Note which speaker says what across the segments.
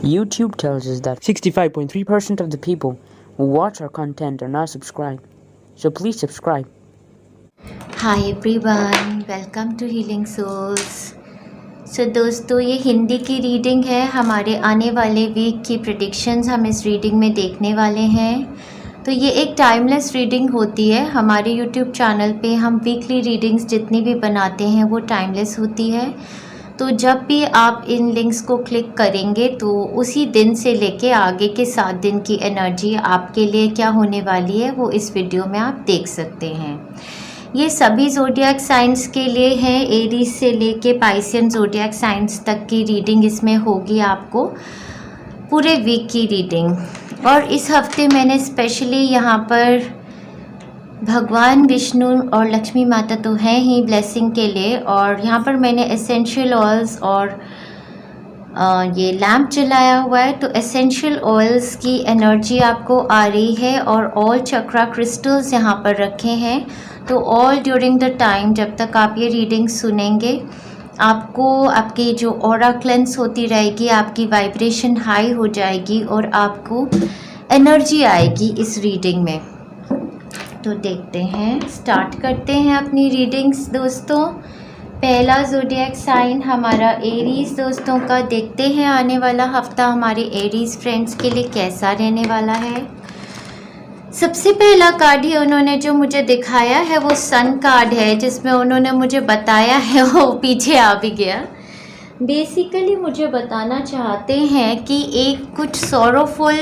Speaker 1: YouTube tells us that 65.3% of the people who watch our content are not subscribed. So please subscribe.
Speaker 2: Hi everyone, welcome to healing souls. So दोस्तों, ये हिंदी की reading है। हमारे आने वाले week की predictions हम इस रीडिंग में देखने वाले हैं। तो ये एक टाइमलेस रीडिंग होती है। हमारे यूट्यूब चैनल पे हम वीकली रीडिंग्स जितनी भी बनाते हैं वो टाइमलेस होती है। तो जब भी आप इन लिंक्स को क्लिक करेंगे तो उसी दिन से लेके आगे के 7 दिन की एनर्जी आपके लिए क्या होने वाली है वो इस वीडियो में आप देख सकते हैं। ये सभी ज़ोडिएक साइंस के लिए हैं, एरीज से लेके पाइसियन ज़ोडिएक साइंस तक की रीडिंग इसमें होगी आपको, पूरे वीक की रीडिंग। और इस हफ्ते मैंने स्पेशली यहाँ पर भगवान विष्णु और लक्ष्मी माता तो हैं ही ब्लेसिंग के लिए, और यहाँ पर मैंने एसेंशियल ऑयल्स और ये लैम्प जलाया हुआ है। तो एसेंशियल ऑयल्स की एनर्जी आपको आ रही है और ऑल चक्रा क्रिस्टल्स यहाँ पर रखे हैं। तो ऑल ड्यूरिंग द टाइम जब तक आप ये रीडिंग सुनेंगे आपको आपकी जो ऑरा क्लेंस होती रहेगी, आपकी वाइब्रेशन हाई हो जाएगी और आपको एनर्जी आएगी इस रीडिंग में। तो देखते हैं, स्टार्ट करते हैं अपनी रीडिंग्स दोस्तों। पहला ज़ोडिएक साइन हमारा एरीज दोस्तों का। देखते हैं आने वाला हफ्ता हमारे एरीज फ्रेंड्स के लिए कैसा रहने वाला है। सबसे पहला कार्ड ही उन्होंने जो मुझे दिखाया है वो सन कार्ड है, जिसमें उन्होंने मुझे बताया है, वो पीछे आ भी गया। बेसिकली मुझे बताना चाहते हैं कि एक कुछ सॉरोफुल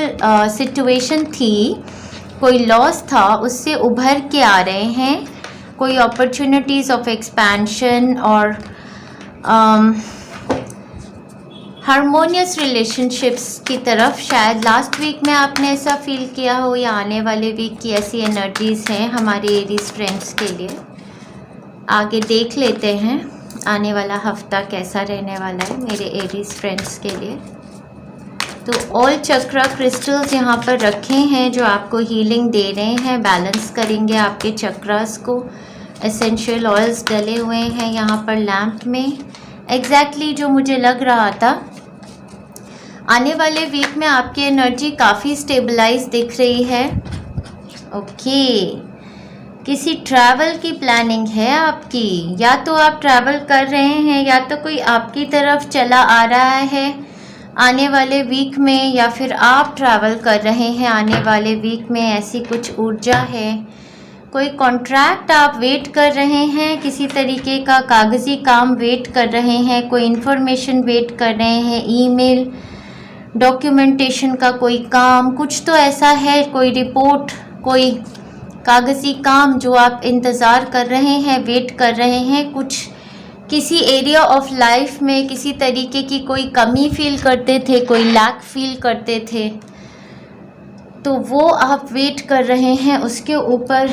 Speaker 2: सिचुएशन थी, कोई लॉस था, उससे उभर के आ रहे हैं। कोई अपॉर्चुनिटीज़ ऑफ एक्सपेंशन और हारमोनियस रिलेशनशिप्स की तरफ। शायद लास्ट वीक में आपने ऐसा फील किया हो, या आने वाले वीक की ऐसी एनर्जीज़ हैं हमारे एरीज फ्रेंड्स के लिए। आगे देख लेते हैं आने वाला हफ्ता कैसा रहने वाला है मेरे एरीज फ्रेंड्स के लिए। तो ऑल चक्रा क्रिस्टल्स यहाँ पर रखे हैं जो आपको हीलिंग दे रहे हैं, बैलेंस करेंगे आपके चक्रास को। एसेंशियल ऑयल्स डले हुए हैं यहाँ पर लैम्प में। एग्जैक्टली जो मुझे लग रहा था। आने वाले वीक में आपकी एनर्जी काफ़ी स्टेबलाइज दिख रही है। ओके, किसी ट्रैवल की प्लानिंग है आपकी, या तो आप ट्रैवल कर रहे हैं या तो कोई आपकी तरफ चला आ रहा है आने वाले वीक में, या फिर आप ट्रैवल कर रहे हैं आने वाले वीक में, ऐसी कुछ ऊर्जा है। कोई कॉन्ट्रैक्ट आप वेट कर रहे हैं, किसी तरीके का कागज़ी काम वेट कर रहे हैं, कोई इन्फॉर्मेशन वेट कर रहे हैं, ईमेल, डॉक्यूमेंटेशन का कोई काम, कुछ तो ऐसा है, कोई रिपोर्ट, कोई कागज़ी काम जो आप इंतज़ार कर रहे हैं, वेट कर रहे हैं। कुछ किसी एरिया ऑफ लाइफ में किसी तरीके की कोई कमी फील करते थे, कोई लैक फील करते थे, तो वो आप वेट कर रहे हैं, उसके ऊपर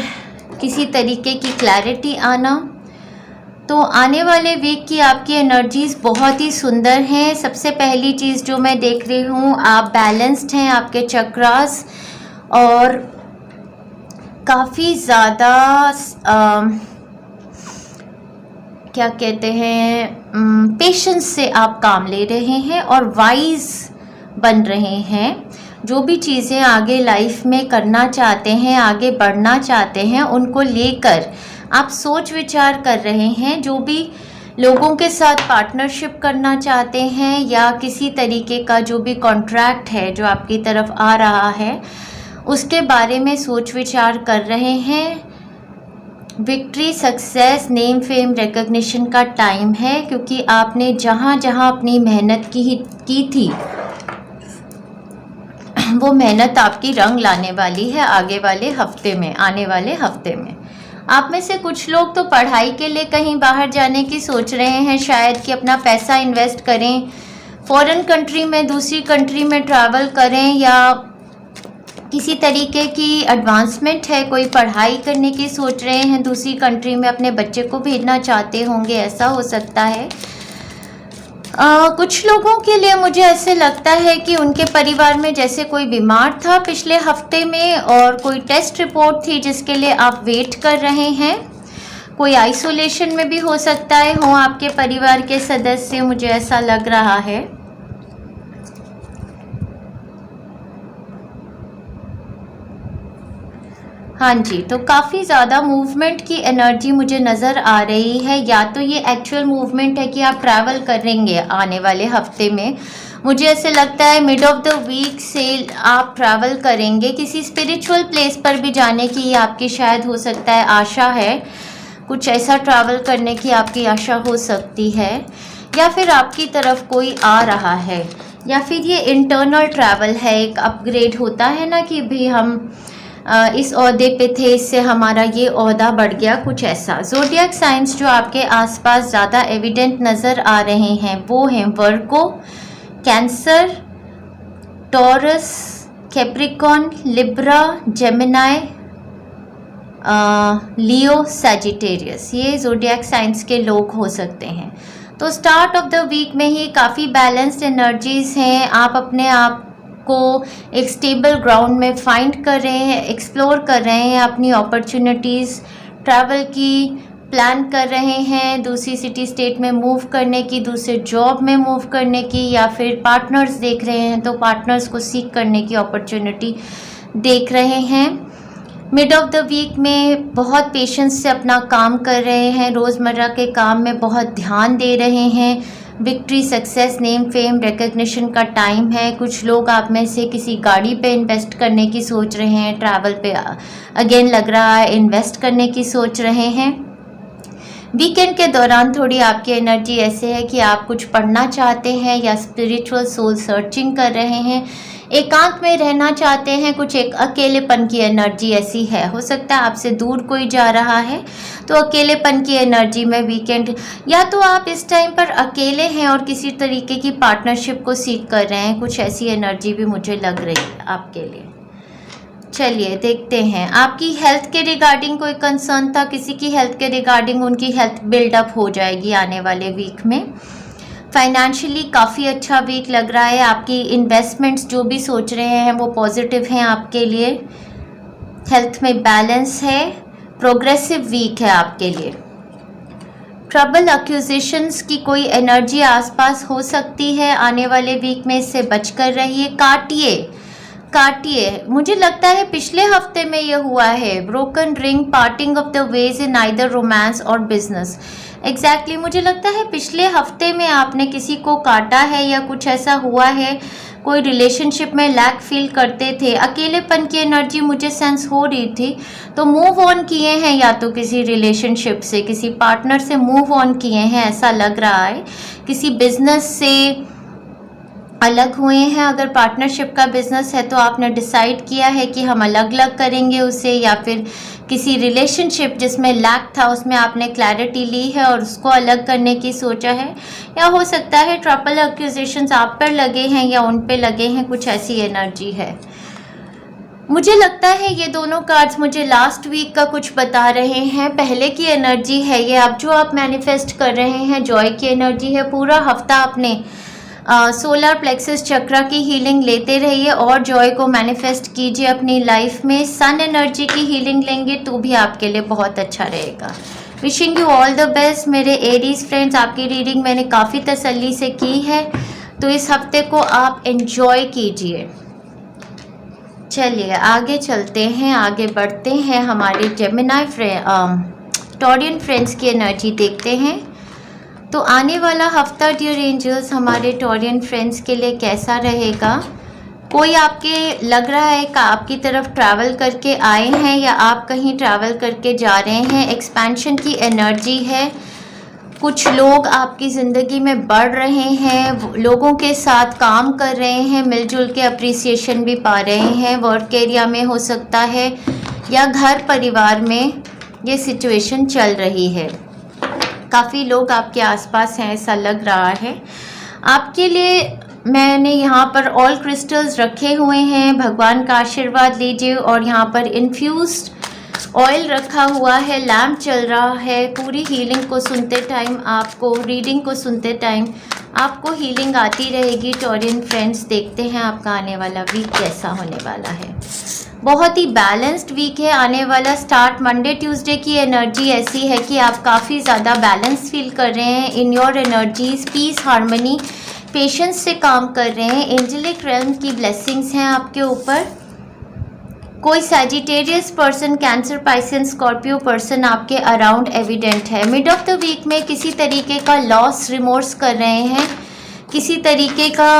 Speaker 2: किसी तरीके की क्लैरिटी आना। तो आने वाले वीक की आपकी एनर्जीज़ बहुत ही सुंदर हैं। सबसे पहली चीज़ जो मैं देख रही हूँ, आप बैलेंस्ड हैं, आपके चक्रास, और काफ़ी ज़्यादा क्या कहते हैं, पेशेंस से आप काम ले रहे हैं और वाइज बन रहे हैं। जो भी चीज़ें आगे लाइफ में करना चाहते हैं, आगे बढ़ना चाहते हैं, उनको लेकर आप सोच विचार कर रहे हैं। जो भी लोगों के साथ पार्टनरशिप करना चाहते हैं या किसी तरीके का जो भी कॉन्ट्रैक्ट है जो आपकी तरफ आ रहा है, उसके बारे में सोच विचार कर रहे हैं। Victory, success, name, fame, recognition का टाइम है, क्योंकि आपने जहाँ जहाँ अपनी मेहनत की थी वो मेहनत आपकी रंग लाने वाली है आगे वाले हफ्ते में, आने वाले हफ्ते में। आप में से कुछ लोग तो पढ़ाई के लिए कहीं बाहर जाने की सोच रहे हैं, शायद कि अपना पैसा इन्वेस्ट करें, फॉरेन कंट्री में, दूसरी कंट्री में ट्रैवल करें, या किसी तरीके की एडवांसमेंट है, कोई पढ़ाई करने की सोच रहे हैं दूसरी कंट्री में, अपने बच्चे को भेजना चाहते होंगे, ऐसा हो सकता है। कुछ लोगों के लिए मुझे ऐसे लगता है कि उनके परिवार में जैसे कोई बीमार था पिछले हफ्ते में, और कोई टेस्ट रिपोर्ट थी जिसके लिए आप वेट कर रहे हैं। कोई आइसोलेशन में भी हो सकता है हो आपके परिवार के सदस्य, मुझे ऐसा लग रहा है। हाँ जी, तो काफ़ी ज़्यादा मूवमेंट की एनर्जी मुझे नज़र आ रही है। या तो ये एक्चुअल मूवमेंट है कि आप ट्रैवल करेंगे आने वाले हफ्ते में। मुझे ऐसे लगता है मिड ऑफ द वीक से आप ट्रैवल करेंगे, किसी स्पिरिचुअल प्लेस पर भी जाने की आपकी शायद हो सकता है आशा है। कुछ ऐसा ट्रैवल करने की आपकी आशा हो सकती है, या फिर आपकी तरफ कोई आ रहा है, या फिर ये इंटरनल ट्रैवल है। एक अपग्रेड होता है ना कि भी हम इस ओहदे पे थे, इससे हमारा ये ओहदा बढ़ गया, कुछ ऐसा। ज़ोडिएक साइंस जो आपके आसपास ज़्यादा एविडेंट नज़र आ रहे हैं वो हैं Virgo, Cancer, Taurus, Capricorn, Libra, Gemini, Leo, Sagittarius. ये ज़ोडिएक साइंस के लोग हो सकते हैं। तो स्टार्ट ऑफ द वीक में ही काफ़ी बैलेंस्ड एनर्जीज़ हैं। आप अपने आप को एक स्टेबल ग्राउंड में फाइंड कर रहे हैं, एक्सप्लोर कर रहे हैं, अपनी अपॉर्चुनिटीज़ ट्रैवल की प्लान कर रहे हैं, दूसरी सिटी स्टेट में मूव करने की, दूसरे जॉब में मूव करने की, या फिर पार्टनर्स देख रहे हैं तो पार्टनर्स को सीख करने की अपॉर्चुनिटी देख रहे हैं। मिड ऑफ द वीक में बहुत पेशेंस से अपना काम कर रहे हैं, रोज़मर्रा के काम में बहुत ध्यान दे रहे हैं। Victory, success, name, fame, recognition का टाइम है। कुछ लोग आप में से किसी गाड़ी पे इन्वेस्ट करने की सोच रहे हैं, ट्रैवल पे अगेन लग रहा है इन्वेस्ट करने की सोच रहे हैं। वीकेंड के दौरान थोड़ी आपकी एनर्जी ऐसे है कि आप कुछ पढ़ना चाहते हैं या स्पिरिचुअल सोल सर्चिंग कर रहे हैं, एकांत में रहना चाहते हैं, कुछ एक अकेलेपन की एनर्जी ऐसी है। हो सकता है आपसे दूर कोई जा रहा है, तो अकेलेपन की एनर्जी में वीकेंड, या तो आप इस टाइम पर अकेले हैं और किसी तरीके की पार्टनरशिप को सीख कर रहे हैं, कुछ ऐसी एनर्जी भी मुझे लग रही है आपके लिए। चलिए देखते हैं, आपकी हेल्थ के रिगार्डिंग कोई कंसर्न था, किसी की हेल्थ के रिगार्डिंग, उनकी हेल्थ बिल्डअप हो जाएगी आने वाले वीक में। फाइनेंशियली काफ़ी अच्छा वीक लग रहा है। आपकी इन्वेस्टमेंट्स जो भी सोच रहे हैं वो पॉजिटिव हैं आपके लिए। हेल्थ में बैलेंस है, प्रोग्रेसिव वीक है आपके लिए। ट्रबल एक्यूजिशंस की कोई एनर्जी आसपास हो सकती है आने वाले वीक में, इससे बचकर रहिए। काटिए, मुझे लगता है पिछले हफ्ते में ये हुआ है। Broken ring, parting of the ways in either romance और बिजनेस। एग्जैक्टली मुझे लगता है पिछले हफ्ते में आपने किसी को काटा है या कुछ ऐसा हुआ है। कोई रिलेशनशिप में लैक फील करते थे, अकेलेपन की एनर्जी मुझे सेंस हो रही थी, तो मूव ऑन किए हैं, या तो किसी रिलेशनशिप से, किसी पार्टनर से मूव ऑन किए हैं ऐसा लग रहा है। किसी बिजनेस से अलग हुए हैं। अगर पार्टनरशिप का बिजनेस है तो आपने डिसाइड किया है कि हम अलग अलग करेंगे उसे, या फिर किसी रिलेशनशिप जिसमें लैक था उसमें आपने क्लैरिटी ली है और उसको अलग करने की सोचा है। या हो सकता है ट्रिपल एक्यूजेशंस आप पर लगे हैं या उन पे लगे हैं, कुछ ऐसी एनर्जी है। मुझे लगता है ये दोनों कार्ड्स मुझे लास्ट वीक का कुछ बता रहे हैं, पहले की एनर्जी है ये। अब जो आप मैनिफेस्ट कर रहे हैं जॉय की एनर्जी है। पूरा हफ्ता अपने सोलर प्लेक्सस चक्रा की हीलिंग लेते रहिए और जॉय को मैनिफेस्ट कीजिए अपनी लाइफ में। सन एनर्जी की हीलिंग लेंगे तो भी आपके लिए बहुत अच्छा रहेगा। Wishing you all the best मेरे एरीज फ्रेंड्स। आपकी रीडिंग मैंने काफ़ी तसल्ली से की है, तो इस हफ्ते को आप एंजॉय कीजिए। चलिए आगे चलते हैं, आगे बढ़ते हैं। हमारे जेमिनाई टॉरियन फ्रेंड्स की एनर्जी देखते हैं। तो आने वाला हफ्ता डियर एंजल्स हमारे टॉरियन फ्रेंड्स के लिए कैसा रहेगा। कोई आपके लग रहा है कि आपकी तरफ ट्रैवल करके आए हैं या आप कहीं ट्रैवल करके जा रहे हैं। एक्सपेंशन की एनर्जी है। कुछ लोग आपकी ज़िंदगी में बढ़ रहे हैं, लोगों के साथ काम कर रहे हैं, मिलजुल के अप्रिसिएशन भी पा रहे हैं। वर्क एरिया में हो सकता है या घर परिवार में ये सिचुएशन चल रही है। काफ़ी लोग आपके आसपास हैं ऐसा लग रहा है। आपके लिए मैंने यहाँ पर ऑल क्रिस्टल्स रखे हुए हैं, भगवान का आशीर्वाद लीजिए। और यहाँ पर इन्फ्यूज्ड ऑयल रखा हुआ है, लैम्प चल रहा है। पूरी हीलिंग को सुनते टाइम आपको, रीडिंग को सुनते टाइम आपको हीलिंग आती रहेगी। टॉरियन फ्रेंड्स देखते हैं आपका आने वाला वीक कैसा होने वाला है। बहुत ही बैलेंस्ड वीक है आने वाला। स्टार्ट मंडे ट्यूसडे की एनर्जी ऐसी है कि आप काफ़ी ज़्यादा बैलेंस फील कर रहे हैं in your energies. Peace, harmony, patience से काम कर रहे हैं। एंजेलिक रेल्म की ब्लेसिंग्स हैं आपके ऊपर। कोई Sagittarius person, Cancer, Pisces, Scorpio person आपके अराउंड एविडेंट है। मिड ऑफ द वीक में किसी तरीके का लॉस, रिमोर्स कर रहे हैं, किसी तरीके का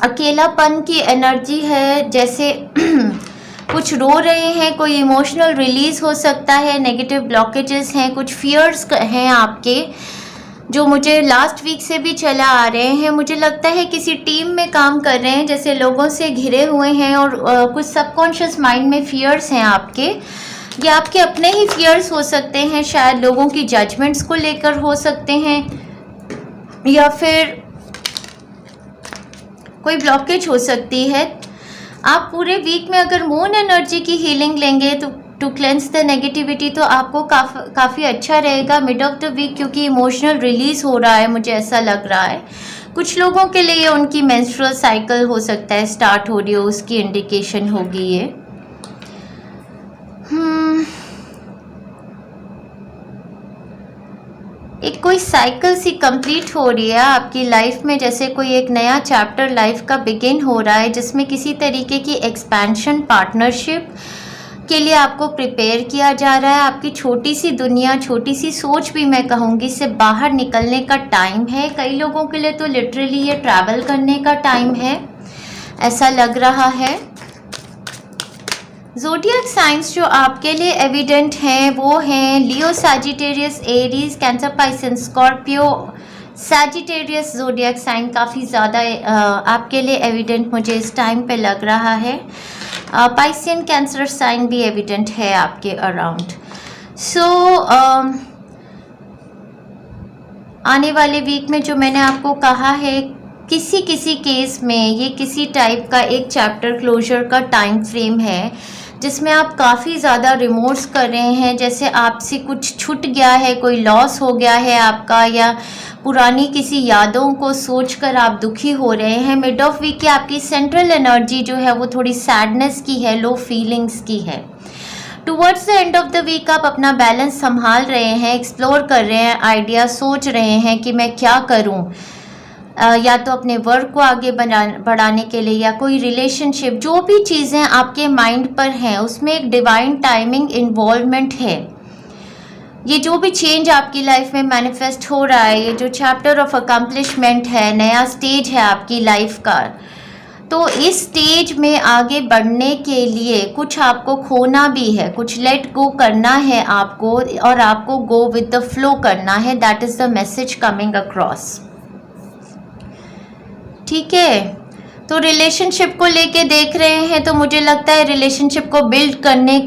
Speaker 2: अकेलापन की एनर्जी है, जैसे कुछ रो रहे हैं, कोई इमोशनल रिलीज हो सकता है, नेगेटिव ब्लॉकेजेस हैं, कुछ फियर्स हैं आपके जो मुझे लास्ट वीक से भी चला आ रहे हैं। मुझे लगता है किसी टीम में काम कर रहे हैं, जैसे लोगों से घिरे हुए हैं और कुछ सबकॉन्शियस माइंड में फियर्स हैं आपके, या आपके अपने ही फियर्स हो सकते हैं, शायद लोगों की जजमेंट्स को लेकर हो सकते हैं, या फिर कोई ब्लॉकेज हो सकती है। आप पूरे वीक में अगर मून एनर्जी की हीलिंग लेंगे तो टू क्लेंस द नेगेटिविटी, तो आपको काफ़ी अच्छा रहेगा मिड ऑफ द वीक, क्योंकि इमोशनल रिलीज हो रहा है, मुझे ऐसा लग रहा है। कुछ लोगों के लिए उनकी मेंस्ट्रुअल साइकिल हो सकता है स्टार्ट हो रही हो, उसकी इंडिकेशन होगी ये। एक कोई साइकिल सी कंप्लीट हो रही है आपकी लाइफ में, जैसे कोई एक नया चैप्टर लाइफ का बिगिन हो रहा है, जिसमें किसी तरीके की एक्सपेंशन, पार्टनरशिप के लिए आपको प्रिपेयर किया जा रहा है। आपकी छोटी सी दुनिया, छोटी सी सोच भी मैं कहूँगी, से बाहर निकलने का टाइम है। कई लोगों के लिए तो लिटरली ये ट्रैवल करने का टाइम है, ऐसा लग रहा है। ज़ोडिएक साइंस जो आपके लिए एविडेंट हैं वो हैं Leo, Sagittarius, Aries, Cancer, Pisces, Scorpio. Sagittarius zodiac sign काफ़ी ज़्यादा आपके लिए एविडेंट मुझे इस टाइम पे लग रहा है। पाइसियन कैंसर साइन भी एविडेंट है आपके अराउंड। सो आने वाले वीक में जो मैंने आपको कहा है, किसी केस में ये किसी टाइप का एक चैप्टर क्लोजर का टाइम फ्रेम है, जिसमें आप काफ़ी ज़्यादा रिमोर्स कर रहे हैं, जैसे आपसे कुछ छूट गया है, कोई लॉस हो गया है आपका, या पुरानी किसी यादों को सोचकर आप दुखी हो रहे हैं। मिड ऑफ वीक की आपकी सेंट्रल एनर्जी जो है वो थोड़ी सैडनेस की है, लो फीलिंग्स की है। Towards the end of the week आप अपना बैलेंस संभाल रहे हैं, एक्सप्लोर कर रहे हैं, आइडिया सोच रहे हैं कि मैं क्या करूं, या तो अपने वर्क को आगे बढ़ाने के लिए, या कोई रिलेशनशिप, जो भी चीज़ें आपके माइंड पर हैं उसमें एक डिवाइन टाइमिंग इन्वॉल्वमेंट है। ये जो भी चेंज आपकी लाइफ में मैनिफेस्ट हो रहा है, ये जो चैप्टर ऑफ अकम्पलिशमेंट है, नया स्टेज है आपकी लाइफ का, तो इस स्टेज में आगे बढ़ने के लिए कुछ आपको खोना भी है, कुछ लेट गो करना है आपको, और आपको गो विद द फ्लो करना है। That is the message coming across. ठीक है, तो रिलेशनशिप को लेके देख रहे हैं तो मुझे लगता है रिलेशनशिप को बिल्ड करने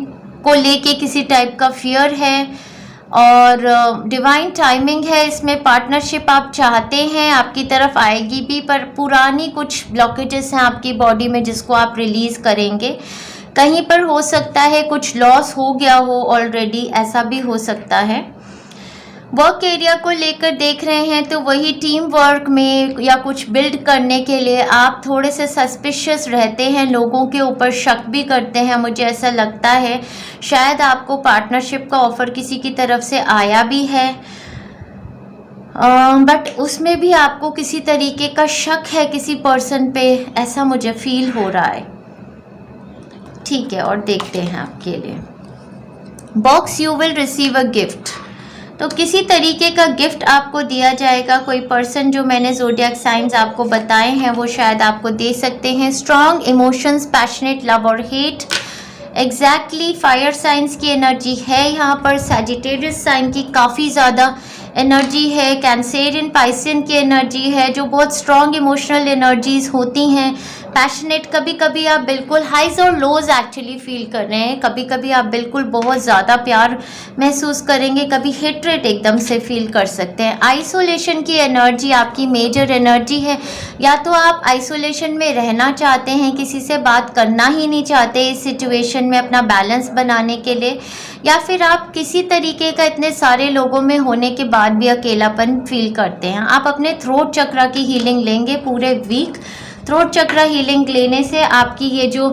Speaker 2: को लेके किसी टाइप का फियर है, और डिवाइन टाइमिंग है इसमें। पार्टनरशिप आप चाहते हैं, आपकी तरफ आएगी भी, पर पुरानी कुछ ब्लॉकेजेस हैं आपकी बॉडी में जिसको आप रिलीज़ करेंगे। कहीं पर हो सकता है कुछ लॉस हो गया हो ऑलरेडी, ऐसा भी हो सकता है। वर्क एरिया को लेकर देख रहे हैं तो वही टीम वर्क में या कुछ बिल्ड करने के लिए आप थोड़े से सस्पिशियस रहते हैं, लोगों के ऊपर शक भी करते हैं। मुझे ऐसा लगता है शायद आपको पार्टनरशिप का ऑफ़र किसी की तरफ से आया भी है, बट उसमें भी आपको किसी तरीके का शक है किसी पर्सन पे, ऐसा मुझे फील हो रहा है। ठीक है, और देखते हैं आपके लिए box. You will receive a gift, तो किसी तरीके का गिफ्ट आपको दिया जाएगा। कोई पर्सन जो मैंने ज़ोडिएक साइंस आपको बताए हैं वो शायद आपको दे सकते हैं। स्ट्रॉन्ग इमोशंस, पैशनेट लव और हेट, एग्जैक्टली फायर साइंस की एनर्जी है यहाँ पर। सैजिटेरियस साइन की काफ़ी ज़्यादा एनर्जी है। कैंसेरियन, पाइसियन की एनर्जी है, जो बहुत स्ट्रॉन्ग इमोशनल एनर्जीज होती हैं। पैशनेट, कभी कभी आप बिल्कुल हाइज और लोज एक्चुअली फील कर रहे हैं, कभी कभी आप बिल्कुल बहुत ज़्यादा प्यार महसूस करेंगे, कभी हेट्रेट एकदम से फील कर सकते हैं। आइसोलेशन की एनर्जी आपकी मेजर एनर्जी है, या तो आप आइसोलेशन में रहना चाहते हैं, किसी से बात करना ही नहीं चाहते इस सिचुएशन में अपना बैलेंस बनाने के लिए, या फिर आप किसी तरीके का इतने सारे लोगों में होने के बाद भी अकेलापन फील करते हैं। आप अपने थ्रोट चक्रा की हीलिंग लेंगे पूरे वीक। थ्रोट चक्रा हीलिंग लेने से आपकी ये जो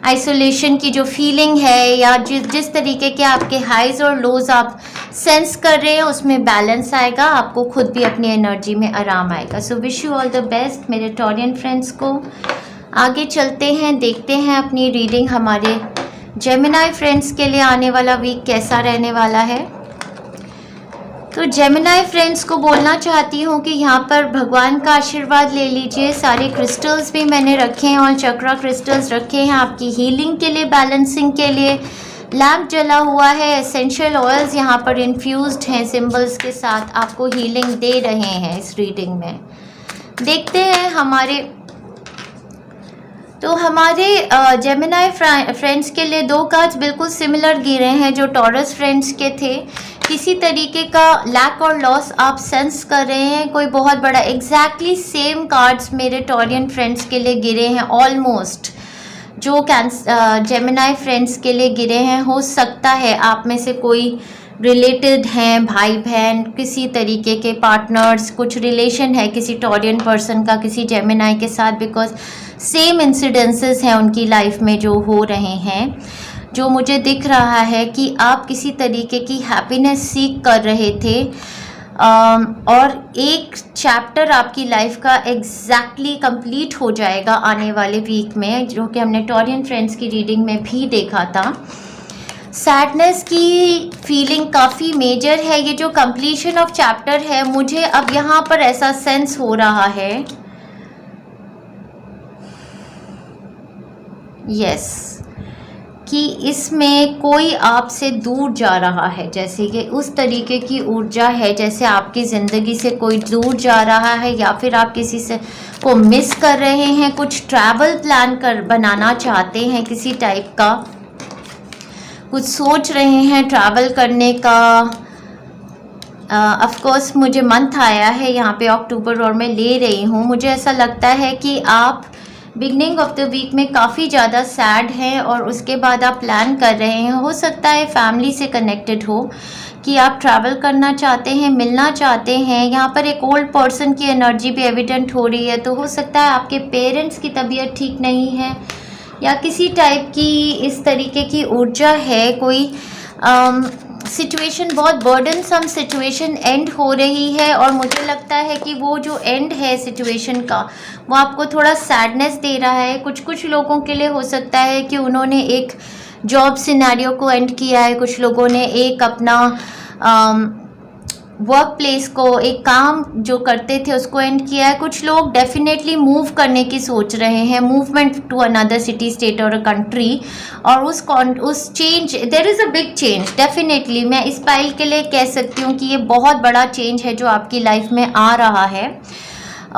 Speaker 2: आइसोलेशन की जो फीलिंग है, या जिस तरीके के आपके हाइज और लोज आप सेंस कर रहे हैं, उसमें बैलेंस आएगा, आपको खुद भी अपनी एनर्जी में आराम आएगा। So wish you all the best मेरे टॉरियन फ्रेंड्स को। आगे चलते हैं, देखते हैं अपनी रीडिंग हमारे जेमिनी फ्रेंड्स के लिए आने वाला वीक कैसा रहने वाला है। तो जेमिनी फ्रेंड्स को बोलना चाहती हूँ कि यहाँ पर भगवान का आशीर्वाद ले लीजिए। सारे क्रिस्टल्स भी मैंने रखे हैं और चक्रा क्रिस्टल्स रखे हैं आपकी हीलिंग के लिए, बैलेंसिंग के लिए। लैम्प जला हुआ है, एसेंशियल ऑयल्स यहाँ पर इन्फ्यूज्ड हैं, सिंबल्स के साथ आपको हीलिंग दे रहे हैं इस रीडिंग में। देखते हैं हमारे जेमिनी फ्रेंड्स के लिए 2 कार्ड्स बिल्कुल सिमिलर गिरे हैं जो टॉरस फ्रेंड्स के थे। किसी तरीके का लैक और लॉस आप सेंस कर रहे हैं, कोई बहुत बड़ा। एग्जैक्टली सेम कार्ड्स मेरे टॉरियन फ्रेंड्स के लिए गिरे हैं, ऑलमोस्ट जो जेमिनी फ्रेंड्स के लिए गिरे हैं। हो सकता है आप में से कोई रिलेटेड हैं, भाई बहन, किसी तरीके के पार्टनर्स, कुछ रिलेशन है किसी टॉरियन पर्सन का किसी जेमिनी के साथ, बिकॉज सेम इंसिडेंसेस हैं उनकी लाइफ में जो हो रहे हैं। जो मुझे दिख रहा है कि आप किसी तरीके की हैप्पीनेस सीख कर रहे थे और एक चैप्टर आपकी लाइफ का एग्जैक्टली कंप्लीट हो जाएगा आने वाले वीक में, जो कि हमने टॉरियन फ्रेंड्स की रीडिंग में भी देखा था। सैडनेस की फीलिंग काफ़ी मेजर है। ये जो कंप्लीशन ऑफ चैप्टर है, मुझे अब यहाँ पर ऐसा सेंस हो रहा है, यस, कि इसमें कोई आपसे दूर जा रहा है। जैसे कि उस तरीके की ऊर्जा है जैसे आपकी ज़िंदगी से कोई दूर जा रहा है, या फिर आप किसी से को मिस कर रहे हैं, कुछ ट्रैवल प्लान कर बनाना चाहते हैं, किसी टाइप का कुछ सोच रहे हैं ट्रैवल करने का। ऑफ कोर्स मुझे मंथ आया है यहाँ पे अक्टूबर और मैं ले रही हूँ। मुझे ऐसा लगता है कि आप बिगनिंग ऑफ द वीक में काफ़ी ज़्यादा सैड हैं और उसके बाद आप प्लान कर रहे हैं। हो सकता है फैमिली से कनेक्टेड हो, कि आप ट्रैवल करना चाहते हैं, मिलना चाहते हैं। यहाँ पर एक ओल्ड पर्सन की एनर्जी भी एविडेंट हो रही है, तो हो सकता है आपके पेरेंट्स की तबीयत ठीक नहीं है या किसी टाइप की इस तरीके की ऊर्जा है। कोई सिचुएशन, बहुत बर्डनसम सिचुएशन एंड हो रही है और मुझे लगता है कि वो जो एंड है सिचुएशन का, वो आपको थोड़ा सैडनेस दे रहा है। कुछ लोगों के लिए हो सकता है कि उन्होंने एक जॉब सिनेरियो को एंड किया है, कुछ लोगों ने एक अपना वर्क प्लेस को, एक काम जो करते थे उसको एंड किया है। कुछ लोग डेफिनेटली मूव करने की सोच रहे हैं, movement to another city, state और अ कंट्री, और उस change, there is a big change definitely. मैं इस पाइल के लिए कह सकती हूँ कि ये बहुत बड़ा चेंज है जो आपकी लाइफ में आ रहा है,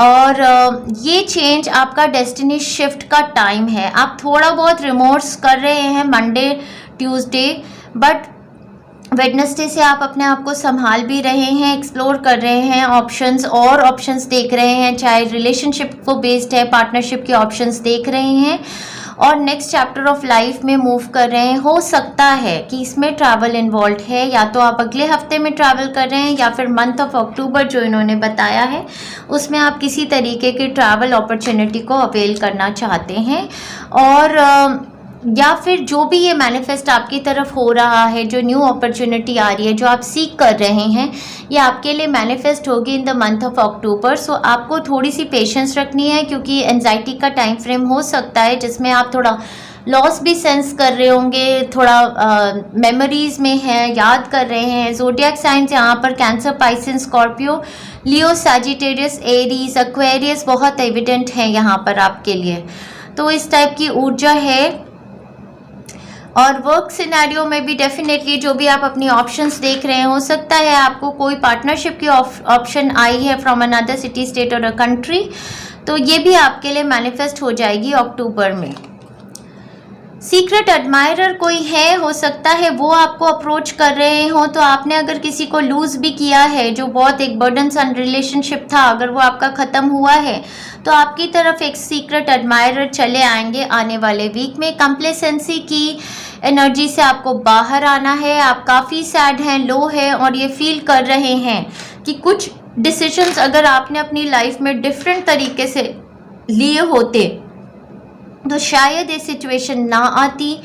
Speaker 2: और ये चेंज आपका डेस्टिनी शिफ्ट का टाइम है। आप थोड़ा बहुत रिमोर्स कर रहे हैं मंडे ट्यूसडे, बट वेडनेसडे से आप अपने आप को संभाल भी रहे हैं, एक्सप्लोर कर रहे हैं ऑप्शंस, और ऑप्शंस देख रहे हैं, चाहे रिलेशनशिप को बेस्ड है, पार्टनरशिप के ऑप्शंस देख रहे हैं और नेक्स्ट चैप्टर ऑफ लाइफ में मूव कर रहे हैं। हो सकता है कि इसमें ट्रैवल इन्वॉल्व है, या तो आप अगले हफ्ते में ट्रैवल कर रहे हैं या फिर मंथ ऑफ अक्टूबर जो इन्होंने बताया है उसमें आप किसी तरीके के ट्रैवल अपॉर्चुनिटी को अवेल करना चाहते हैं, और या फिर जो भी ये मैनिफेस्ट आपकी तरफ हो रहा है, जो न्यू अपॉर्चुनिटी आ रही है, जो आप सीख कर रहे हैं, ये आपके लिए मैनिफेस्ट होगी in the month of October. So आपको थोड़ी सी पेशेंस रखनी है, क्योंकि एंजाइटी का टाइम फ्रेम हो सकता है जिसमें आप थोड़ा लॉस भी सेंस कर रहे होंगे, थोड़ा मेमोरीज में है, याद कर रहे हैं। ज़ोडिएक साइंस यहाँ पर कैंसर, पाइसेस, स्कॉर्पियो, लियो, सैजिटेरियस, एरीज, एक्वेरियस बहुत एविडेंट है यहाँ पर आपके लिए। तो इस टाइप की ऊर्जा है। और वर्क सिनेरियो में भी डेफिनेटली जो भी आप अपनी ऑप्शंस देख रहे हैं, हो सकता है आपको कोई पार्टनरशिप की ऑप्शन आई है फ्रॉम अनदर सिटी, स्टेट और अ कंट्री, तो ये भी आपके लिए मैनिफेस्ट हो जाएगी अक्टूबर में। सीक्रेट एडमायरर कोई है, हो सकता है वो आपको अप्रोच कर रहे हो, तो आपने अगर किसी को लूज़ भी किया है, जो बहुत एक बर्डनसन रिलेशनशिप था, अगर वो आपका ख़त्म हुआ है तो आपकी तरफ एक सीक्रेट एडमायरर चले आएंगे आने वाले वीक में। कंप्लेसेंसी की एनर्जी से आपको बाहर आना है। आप काफ़ी सैड हैं, लो है, और ये फील कर रहे हैं कि कुछ डिसीजंस अगर आपने अपनी लाइफ में डिफरेंट तरीके से लिए होते तो शायद ये सिचुएशन ना आती।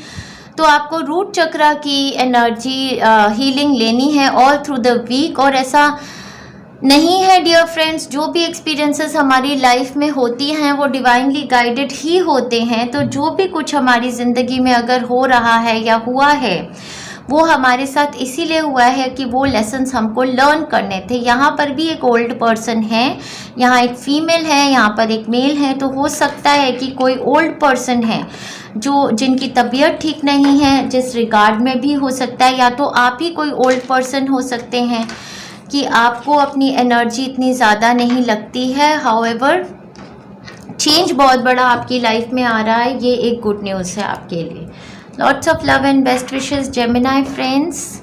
Speaker 2: तो आपको रूट चक्रा की एनर्जी हीलिंग लेनी है ऑल थ्रू द वीक, और ऐसा नहीं है डियर फ्रेंड्स। जो भी एक्सपीरियंसेस हमारी लाइफ में होती हैं वो डिवाइनली गाइडेड ही होते हैं। तो जो भी कुछ हमारी ज़िंदगी में अगर हो रहा है या हुआ है वो हमारे साथ इसीलिए हुआ है कि वो लेसन्स हमको लर्न करने थे। यहाँ पर भी एक ओल्ड पर्सन है, यहाँ एक फीमेल है, यहाँ पर एक मेल है। तो हो सकता है कि कोई ओल्ड पर्सन है जिनकी तबीयत ठीक नहीं है, जिस रिगार्ड में भी हो सकता है, या तो आप ही कोई ओल्ड पर्सन हो सकते हैं कि आपको अपनी एनर्जी इतनी ज़्यादा नहीं लगती है। हाउएवर चेंज बहुत बड़ा आपकी लाइफ में आ रहा है, ये एक गुड न्यूज़ है आपके लिए। Lots of love and best wishes Gemini friends.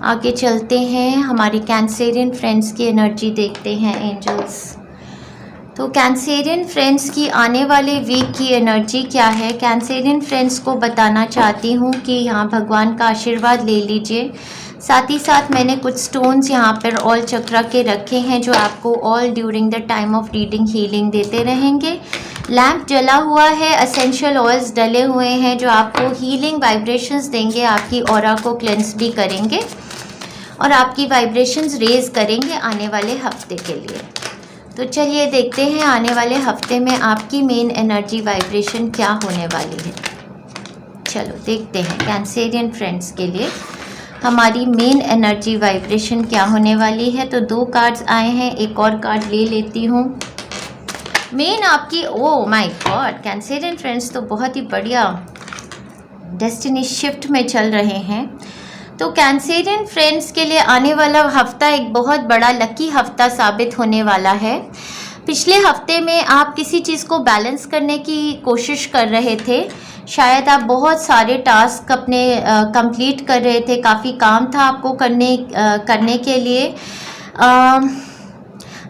Speaker 2: आगे चलते हैं, हमारे कैंसेरियन फ्रेंड्स की एनर्जी देखते हैं एंजल्स। तो कैंसेरियन फ्रेंड्स की आने वाले वीक की एनर्जी क्या है, कैंसेरियन फ्रेंड्स को बताना चाहती हूँ कि यहाँ भगवान का आशीर्वाद ले लीजिए। साथ ही साथ मैंने कुछ स्टोन्स यहाँ पर ऑल चक्रा के रखे हैं जो आपको all during the time of reading healing देते रहेंगे। लैम्प जला हुआ है, एसेंशियल ऑयल्स डले हुए हैं जो आपको हीलिंग वाइब्रेशंस देंगे, आपकी ऑरा को क्लेंस भी करेंगे और आपकी वाइब्रेशंस रेज करेंगे आने वाले हफ्ते के लिए। तो चलिए देखते हैं आने वाले हफ्ते में आपकी मेन एनर्जी वाइब्रेशन क्या होने वाली है। चलो देखते हैं कैंसेरियन फ्रेंड्स के लिए हमारी मेन एनर्जी वाइब्रेशन क्या होने वाली है। तो 2 कार्ड्स आए हैं, एक और कार्ड ले लेती हूँ। मेन आपकी, oh my God, Cancerian friends तो बहुत ही बढ़िया डेस्टिनी शिफ्ट में चल रहे हैं। तो कैंसेरियन फ्रेंड्स के लिए आने वाला हफ्ता एक बहुत बड़ा लकी हफ्ता साबित होने वाला है। पिछले हफ्ते में आप किसी चीज़ को बैलेंस करने की कोशिश कर रहे थे, शायद आप बहुत सारे टास्क अपने कंप्लीट कर रहे थे, काफ़ी काम था आपको करने के लिए।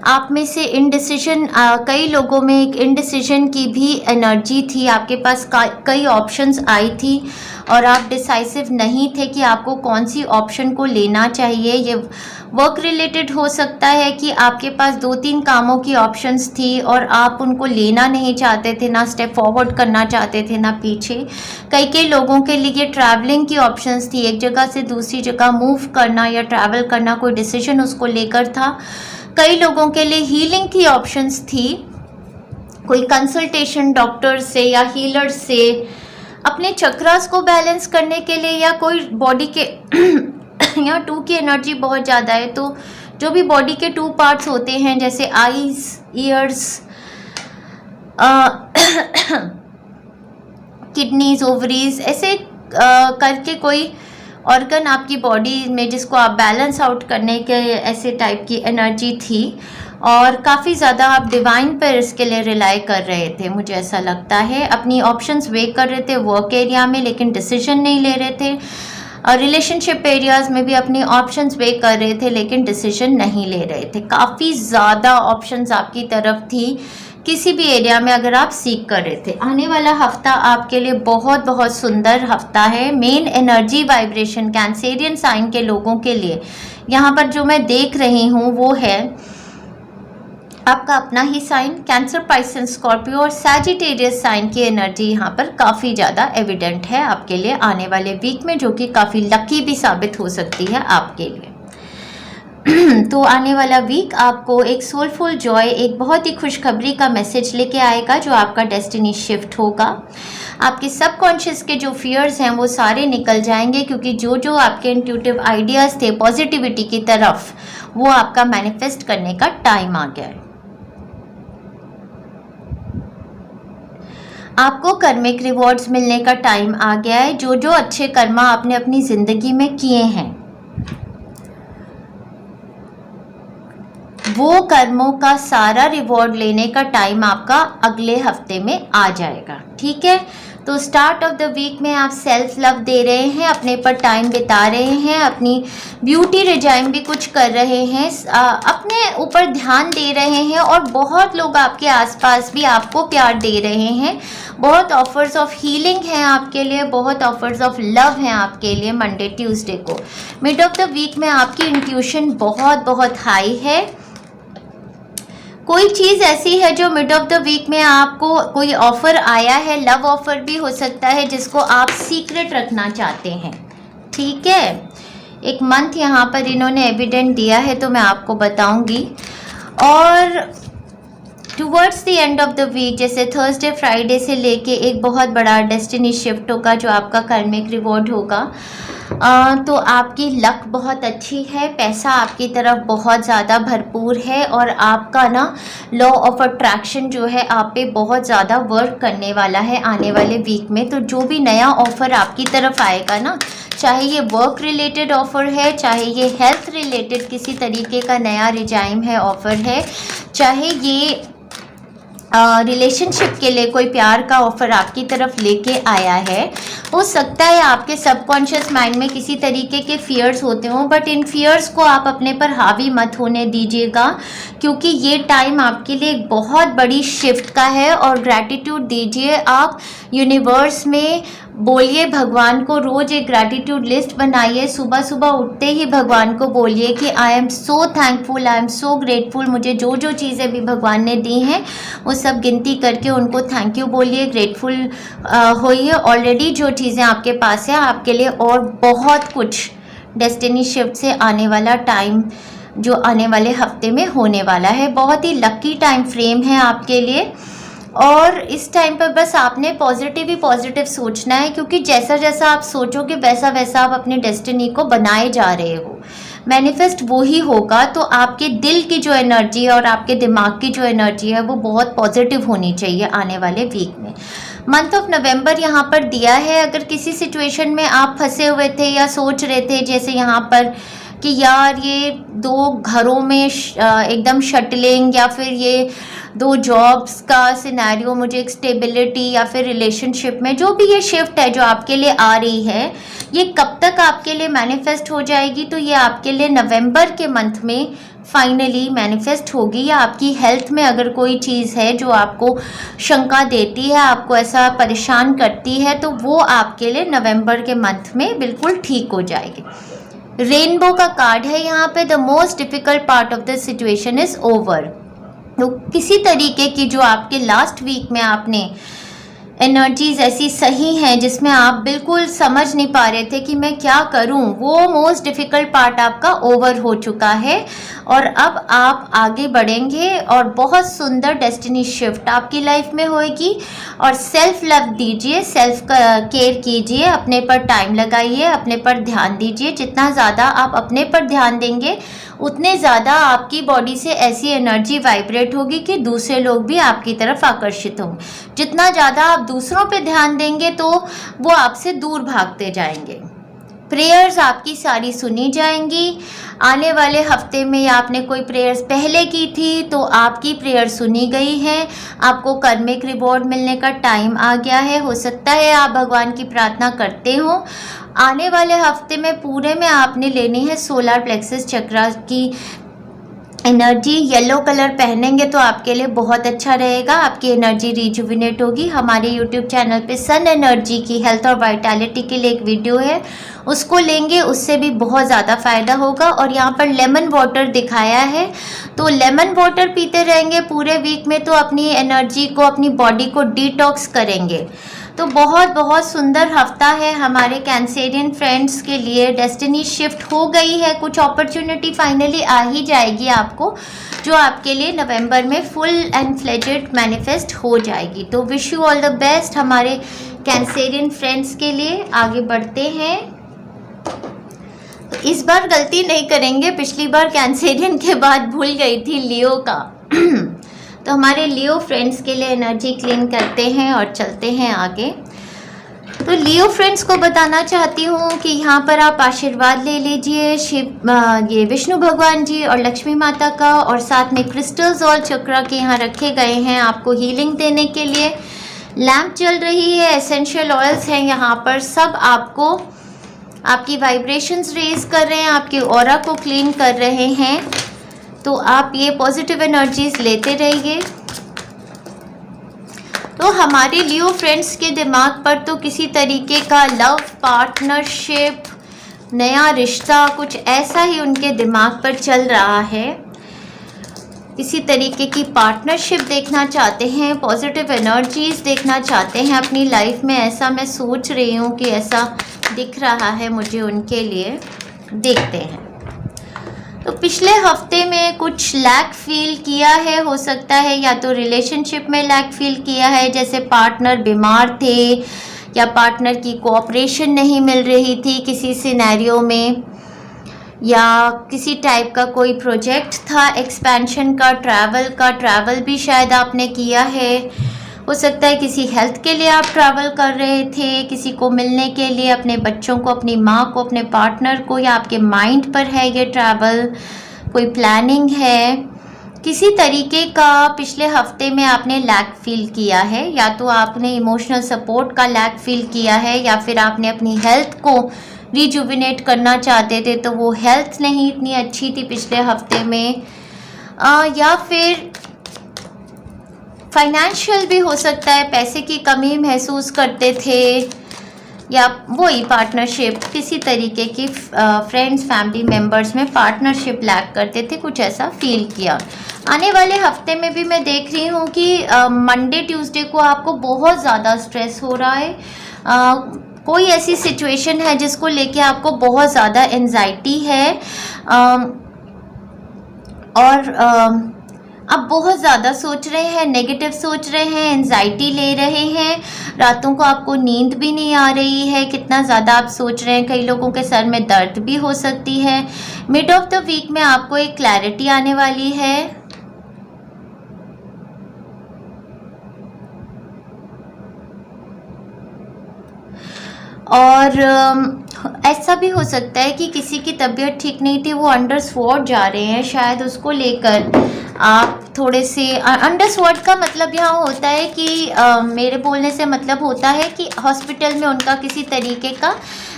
Speaker 2: आप में से इनडिसीजन, कई लोगों में एक इनडिसीजन की भी एनर्जी थी। आपके पास कई ऑप्शंस आई थी और आप डिसाइसिव नहीं थे कि आपको कौन सी ऑप्शन को लेना चाहिए। ये वर्क रिलेटेड हो सकता है कि आपके पास 2-3 कामों की ऑप्शंस थी और आप उनको लेना नहीं चाहते थे, ना स्टेप फॉरवर्ड करना चाहते थे ना पीछे। कई लोगों के लिए ट्रैवलिंग की ऑप्शंस थी, एक जगह से दूसरी जगह मूव करना या ट्रैवल करना, कोई डिसीजन उसको लेकर था। कई लोगों के लिए हीलिंग की ऑप्शंस थी, कोई कंसल्टेशन डॉक्टर से या हीलर से अपने चक्रास को बैलेंस करने के लिए, या कोई बॉडी के यहाँ 2 की एनर्जी बहुत ज़्यादा है। तो जो भी बॉडी के 2 पार्ट्स होते हैं जैसे आईज, ईयर्स, किडनीज, ओवरीज, ऐसे करके कोई ऑर्गन आपकी बॉडी में जिसको आप बैलेंस आउट करने के ऐसे टाइप की एनर्जी थी। और काफ़ी ज़्यादा आप डिवाइन पर इसके लिए रिलाई कर रहे थे, मुझे ऐसा लगता है। अपनी ऑप्शंस वे कर रहे थे वर्क एरिया में, लेकिन डिसीजन नहीं ले रहे थे। और रिलेशनशिप एरियाज़ में भी अपनी ऑप्शंस वे कर रहे थे लेकिन डिसीजन नहीं ले रहे थे। काफ़ी ज़्यादा ऑप्शंस आपकी तरफ थी किसी भी एरिया में अगर आप सीख कर रहे थे। आने वाला हफ्ता आपके लिए बहुत बहुत सुंदर हफ्ता है। Main energy vibration Cancerian sign के लोगों के लिए यहाँ पर जो मैं देख रही हूँ वो है आपका अपना ही साइन, कैंसर, पाइसेस, स्कॉर्पियो और सैजिटेरियस साइन की एनर्जी यहाँ पर काफ़ी ज़्यादा एविडेंट है आपके लिए आने वाले वीक में, जो कि काफ़ी लकी भी साबित हो सकती है आपके लिए। तो आने वाला वीक आपको एक सोलफुल जॉय, एक बहुत ही खुशखबरी का मैसेज लेके आएगा जो आपका डेस्टिनी शिफ्ट होगा। आपके सबकॉन्शियस के जो फियर्स हैं वो सारे निकल जाएंगे, क्योंकि जो आपके इंट्यूटिव आइडियाज़ थे पॉजिटिविटी की तरफ, वो आपका मैनिफेस्ट करने का टाइम आ गया है। आपको कर्मिक रिवॉर्ड्स मिलने का टाइम आ गया है। जो अच्छे कर्मा आपने अपनी ज़िंदगी में किए हैं वो कर्मों का सारा रिवॉर्ड लेने का टाइम आपका अगले हफ्ते में आ जाएगा, ठीक है। तो स्टार्ट ऑफ द वीक में आप सेल्फ लव दे रहे हैं, अपने पर टाइम बिता रहे हैं, अपनी ब्यूटी रिजाइम भी कुछ कर रहे हैं, अपने ऊपर ध्यान दे रहे हैं और बहुत लोग आपके आसपास भी आपको प्यार दे रहे हैं। बहुत ऑफर्स ऑफ हीलिंग हैं आपके लिए, बहुत ऑफर्स ऑफ लव हैं आपके लिए। मंडे ट्यूसडे को मिड ऑफ द वीक में आपकी इंट्यूशन बहुत बहुत हाई है। कोई चीज़ ऐसी है जो मिड ऑफ द वीक में आपको कोई ऑफ़र आया है, लव ऑफ़र भी हो सकता है जिसको आप सीक्रेट रखना चाहते हैं, ठीक है। एक मंथ यहाँ पर इन्होंने एविडेंट दिया है, तो मैं आपको बताऊंगी। और towards the end of the week, जैसे थर्सडे फ्राइडे से लेके एक बहुत बड़ा डेस्टिनी शिफ्ट होगा जो आपका कर्मिक रिवॉर्ड होगा। तो आपकी लक बहुत अच्छी है, पैसा आपकी तरफ बहुत ज़्यादा भरपूर है, और आपका ना लॉ ऑफ अट्रैक्शन जो है आप पे बहुत ज़्यादा वर्क करने वाला है आने वाले वीक में। तो जो भी नया ऑफ़र आपकी तरफ आएगा ना, चाहे ये वर्क रिलेटेड ऑफ़र है, चाहे ये हेल्थ रिलेटेड किसी तरीके का नया रिजाइम है, ऑफ़र है, चाहे ये रिलेशनशिप के लिए कोई प्यार का ऑफ़र आपकी तरफ लेके आया है, हो सकता है आपके सबकॉन्शियस माइंड में किसी तरीके के फियर्स होते हों, बट इन फियर्स को आप अपने पर हावी मत होने दीजिएगा, क्योंकि ये टाइम आपके लिए एक बहुत बड़ी शिफ्ट का है। और ग्रैटिट्यूड दीजिए आप यूनिवर्स में, बोलिए भगवान को, रोज़ एक ग्रैटिट्यूड लिस्ट बनाइए, सुबह सुबह उठते ही भगवान को बोलिए कि I am so thankful, I am so grateful. मुझे जो जो चीज़ें भी भगवान ने दी हैं वो सब गिनती करके उनको थैंक यू बोलिए, ग्रेटफुल होइए। ऑलरेडी जो चीज़ें आपके पास है आपके लिए और बहुत कुछ डेस्टिनी शिफ्ट से आने वाला टाइम जो आने वाले हफ्ते में होने वाला है, बहुत ही लकी टाइम फ्रेम है आपके लिए। और इस टाइम पर बस आपने पॉजिटिव ही पॉजिटिव सोचना है, क्योंकि जैसा जैसा आप सोचोगे वैसा वैसा आप अपने डेस्टिनी को बनाए जा रहे हो, मैनिफेस्ट वो ही होगा। तो आपके दिल की जो एनर्जी है और आपके दिमाग की जो एनर्जी है वो बहुत पॉजिटिव होनी चाहिए आने वाले वीक में। मंथ ऑफ नवंबर यहाँ पर दिया है। अगर किसी सिचुएशन में आप फंसे हुए थे या सोच रहे थे, जैसे यहाँ पर कि यार ये दो घरों में एकदम शटलिंग, या फिर ये दो जॉब्स का सिनेरियो, मुझे एक स्टेबिलिटी या फिर रिलेशनशिप में जो भी ये शिफ्ट है जो आपके लिए आ रही है, ये कब तक आपके लिए मैनिफेस्ट हो जाएगी? तो ये आपके लिए नवंबर के मंथ में फाइनली मैनिफेस्ट होगी। या आपकी हेल्थ में अगर कोई चीज़ है जो आपको शंका देती है, आपको ऐसा परेशान करती है, तो वो आपके लिए नवंबर के मंथ में बिल्कुल ठीक हो जाएगी। रेनबो का कार्ड है यहाँ पे, the most difficult part of the situation is over. तो किसी तरीके की जो आपके लास्ट वीक में आपने एनर्जीज ऐसी सही हैं जिसमें आप बिल्कुल समझ नहीं पा रहे थे कि मैं क्या करूं, वो मोस्ट डिफ़िकल्ट पार्ट आपका ओवर हो चुका है। और अब आप आगे बढ़ेंगे और बहुत सुंदर डेस्टिनी शिफ्ट आपकी लाइफ में होएगी। और सेल्फ लव दीजिए, सेल्फ केयर कीजिए, अपने पर टाइम लगाइए, अपने पर ध्यान दीजिए। जितना ज़्यादा आप अपने पर ध्यान देंगे उतने ज़्यादा आपकी बॉडी से ऐसी एनर्जी वाइब्रेट होगी कि दूसरे लोग भी आपकी तरफ आकर्षित होंगे। जितना ज़्यादा आप दूसरों पे ध्यान देंगे तो वो आपसे दूर भागते जाएंगे। प्रेयर्स आपकी सारी सुनी जाएंगी आने वाले हफ्ते में, या आपने कोई प्रेयर्स पहले की थी तो आपकी प्रेयर सुनी गई है। आपको कर्मिक रिवॉर्ड मिलने का टाइम आ गया है। हो सकता है आप भगवान की प्रार्थना करते हो। आने वाले हफ्ते में पूरे में आपने लेनी है सोलर प्लेक्सस चक्र की एनर्जी। येलो कलर पहनेंगे तो आपके लिए बहुत अच्छा रहेगा, आपकी एनर्जी रिजुविनेट होगी। हमारे यूट्यूब चैनल पे सन एनर्जी की हेल्थ और वाइटैलिटी के लिए एक वीडियो है, उसको लेंगे, उससे भी बहुत ज़्यादा फ़ायदा होगा। और यहाँ पर लेमन वाटर दिखाया है, तो लेमन वाटर पीते रहेंगे पूरे वीक में तो अपनी एनर्जी को, अपनी बॉडी को डिटॉक्स करेंगे। तो बहुत बहुत सुंदर हफ्ता है हमारे कैंसेरियन फ्रेंड्स के लिए। डेस्टिनी शिफ्ट हो गई है, कुछ अपॉर्चुनिटी फाइनली आ ही जाएगी आपको, जो आपके लिए नवंबर में फुल एंड फ्लेजेड मैनिफेस्ट हो जाएगी। तो wish you all the best हमारे कैंसेरियन फ्रेंड्स के लिए। आगे बढ़ते हैं। तो इस बार गलती नहीं करेंगे, पिछली बार कैंसेरियन के बाद भूल गई थी लियो का। तो हमारे लियो फ्रेंड्स के लिए एनर्जी क्लीन करते हैं और चलते हैं आगे। तो लियो फ्रेंड्स को बताना चाहती हूँ कि यहाँ पर आप आशीर्वाद ले लीजिए ये विष्णु भगवान जी और लक्ष्मी माता का, और साथ में क्रिस्टल्स और चक्र के यहाँ रखे गए हैं आपको हीलिंग देने के लिए। लैंप चल रही है, एसेंशियल ऑयल्स हैं यहाँ पर, सब आपको आपकी वाइब्रेशंस रेज कर रहे हैं, आपकी ऑरा को क्लीन कर रहे हैं। तो आप ये पॉजिटिव एनर्जीज लेते रहिए। तो हमारे लियो फ्रेंड्स के दिमाग पर तो किसी तरीके का लव, पार्टनरशिप, नया रिश्ता, कुछ ऐसा ही उनके दिमाग पर चल रहा है। किसी तरीके की पार्टनरशिप देखना चाहते हैं, पॉजिटिव एनर्जीज देखना चाहते हैं अपनी लाइफ में, ऐसा मैं सोच रही हूँ कि ऐसा दिख रहा है मुझे उनके लिए। देखते हैं। तो पिछले हफ्ते में कुछ लैक फील किया है, हो सकता है या तो रिलेशनशिप में लैक फील किया है, जैसे पार्टनर बीमार थे या पार्टनर की कोऑपरेशन नहीं मिल रही थी किसी सिनेरियो में, या किसी टाइप का कोई प्रोजेक्ट था एक्सपेंशन का, ट्रैवल भी शायद आपने किया है। हो सकता है किसी हेल्थ के लिए आप ट्रैवल कर रहे थे, किसी को मिलने के लिए, अपने बच्चों को, अपनी माँ को, अपने पार्टनर को, या आपके माइंड पर है ये ट्रैवल, कोई प्लानिंग है। किसी तरीके का पिछले हफ्ते में आपने लैक फील किया है, या तो आपने इमोशनल सपोर्ट का लैक फील किया है, या फिर आपने अपनी हेल्थ को रिजुविनेट करना चाहते थे तो वो हेल्थ नहीं इतनी अच्छी थी पिछले हफ्ते में, या फिर फाइनेंशियल भी हो सकता है, पैसे की कमी महसूस करते थे, या वही पार्टनरशिप, किसी तरीके की फ्रेंड्स फैमिली मेम्बर्स में पार्टनरशिप लैक करते थे, कुछ ऐसा फील किया। आने वाले हफ्ते में भी मैं देख रही हूँ कि मंडे ट्यूसडे को आपको बहुत ज़्यादा स्ट्रेस हो रहा है, कोई ऐसी सिचुएशन है जिसको लेके आपको बहुत ज़्यादा एंजाइटी है, और आप बहुत ज़्यादा सोच रहे हैं, नेगेटिव सोच रहे हैं, एंजाइटी ले रहे हैं, रातों को आपको नींद भी नहीं आ रही है, कितना ज़्यादा आप सोच रहे हैं। कई लोगों के सर में दर्द भी हो सकती है। मिड ऑफ द वीक में आपको एक क्लैरिटी आने वाली है, और ऐसा भी हो सकता है कि किसी की तबीयत ठीक नहीं थी, वो अंडर स्वॉट जा रहे हैं, शायद उसको लेकर आप थोड़े से अंडर स्वॉट का मतलब यहाँ होता है कि मेरे बोलने से मतलब होता है कि हॉस्पिटल में उनका किसी तरीके का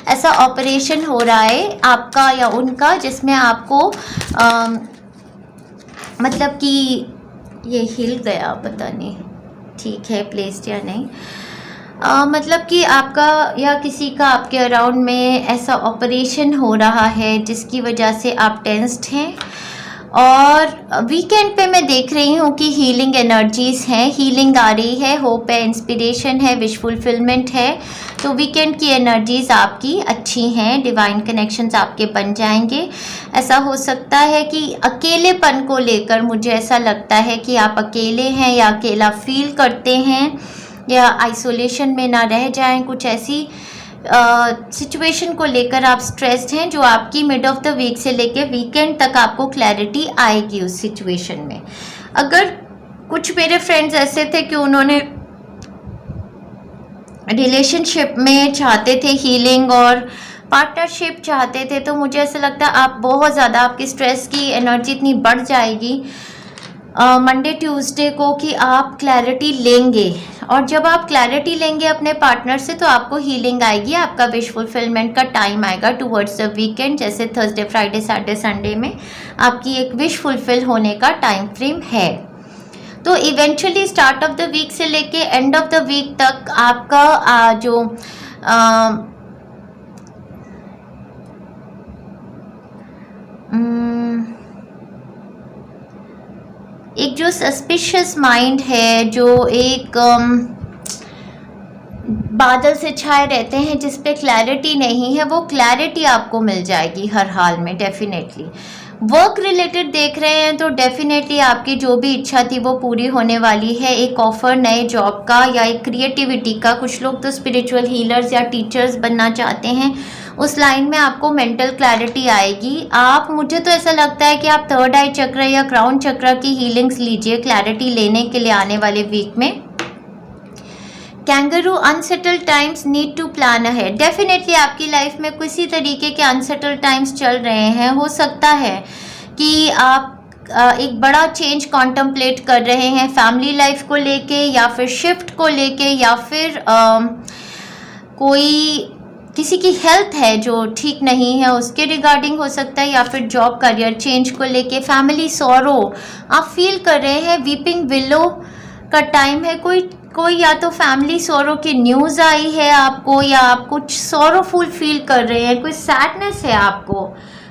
Speaker 2: ऐसा ऑपरेशन हो रहा है, आपका या उनका, जिसमें आपको मतलब कि ये हिल गया, पता नहीं ठीक है प्लेस्ड या नहीं, मतलब कि आपका या किसी का आपके अराउंड में ऐसा ऑपरेशन हो रहा है जिसकी वजह से आप टेंस्ड हैं। और वीकेंड पे मैं देख रही हूँ कि हीलिंग एनर्जीज़ हैं, हीलिंग आ रही है, होप है, इंस्पिरेशन है, विश फुलफिलमेंट है। तो वीकेंड की एनर्जीज़ आपकी अच्छी हैं, डिवाइन कनेक्शंस आपके बन जाएंगे। ऐसा हो सकता है कि अकेलेपन को लेकर मुझे ऐसा लगता है कि आप अकेले हैं या अकेला फील करते हैं, या आइसोलेशन में ना रह जाएं, कुछ ऐसी सिचुएशन को लेकर आप स्ट्रेस्ड हैं, जो आपकी मिड ऑफ द वीक से लेकर वीकेंड तक आपको क्लैरिटी आएगी उस सिचुएशन में। अगर कुछ मेरे फ्रेंड्स ऐसे थे कि उन्होंने रिलेशनशिप में चाहते थे हीलिंग और पार्टनरशिप चाहते थे, तो मुझे ऐसा लगता है आप बहुत ज़्यादा, आपकी स्ट्रेस की एनर्जी इतनी बढ़ जाएगी मंडे ट्यूसडे को कि आप क्लैरिटी लेंगे, और जब आप क्लैरिटी लेंगे अपने पार्टनर से तो आपको हीलिंग आएगी, आपका विश फुलफिलमेंट का टाइम आएगा टुवर्ड्स द वीकेंड, जैसे थर्सडे फ्राइडे सैटरडे संडे में आपकी एक विश फुलफिल होने का टाइम फ्रेम है। तो eventually start of the week से लेके एंड ऑफ द वीक तक आपका जो एक जो सस्पिशियस माइंड है, जो एक बादल से छाए रहते हैं जिस पे क्लैरिटी नहीं है, वो क्लैरिटी आपको मिल जाएगी हर हाल में डेफिनेटली। वर्क रिलेटेड देख रहे हैं तो डेफिनेटली आपकी जो भी इच्छा थी वो पूरी होने वाली है, एक ऑफर नए जॉब का या एक क्रिएटिविटी का। कुछ लोग तो स्पिरिचुअल हीलर्स या टीचर्स बनना चाहते हैं, उस लाइन में आपको मेंटल क्लैरिटी आएगी। आप, मुझे तो ऐसा लगता है कि आप थर्ड आई चक्र या क्राउन चक्र की हीलिंग्स लीजिए क्लैरिटी लेने के लिए आने वाले वीक में। Kangaroo, unsettled times, need to plan ahead. Definitely आपकी लाइफ में किसी तरीके के अनसेटल्ड टाइम्स चल रहे हैं। हो सकता है कि आप एक बड़ा चेंज कॉन्टम्पलेट कर रहे हैं फैमिली लाइफ को लेके, या फिर शिफ्ट को लेके, या फिर कोई किसी की हेल्थ है जो ठीक नहीं है उसके रिगार्डिंग हो सकता है, या फिर जॉब करियर चेंज को लेके, फैमिली सॉरो आप फील कर रहे हैं। वीपिंग विलो का टाइम है, कोई या तो फैमिली सॉरो की न्यूज़ आई है आपको, या आप कुछ सॉरोफुल फील कर रहे हैं, कोई सैडनेस है आपको,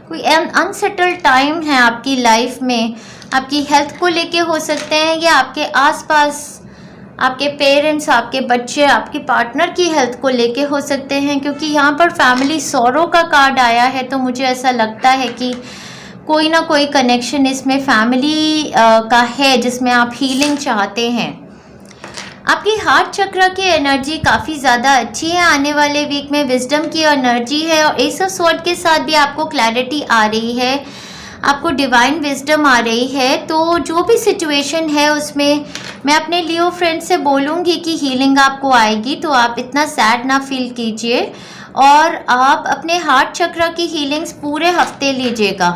Speaker 2: कोई अनसेटल्ड टाइम है आपकी लाइफ में। आपकी हेल्थ को लेके हो सकते हैं, या आपके आसपास आपके पेरेंट्स, आपके बच्चे, आपके पार्टनर की हेल्थ को लेके हो सकते हैं, क्योंकि यहाँ पर फैमिली सॉरो का कार्ड आया है। तो मुझे ऐसा लगता है कि कोई ना कोई कनेक्शन इसमें फैमिली का है जिसमें आप हीलिंग चाहते हैं। आपकी हार्ट चक्र की एनर्जी काफ़ी ज़्यादा अच्छी है। आने वाले वीक में विजडम की एनर्जी है और एस ऑफ स्वॉर्ड के साथ भी आपको क्लैरिटी आ रही है, आपको डिवाइन विजडम आ रही है। तो जो भी सिचुएशन है उसमें मैं अपने लियो फ्रेंड से बोलूँगी कि हीलिंग आपको आएगी, तो आप इतना सैड ना फील कीजिए और आप अपने हार्ट चक्र की हीलिंग्स पूरे हफ्ते लीजिएगा,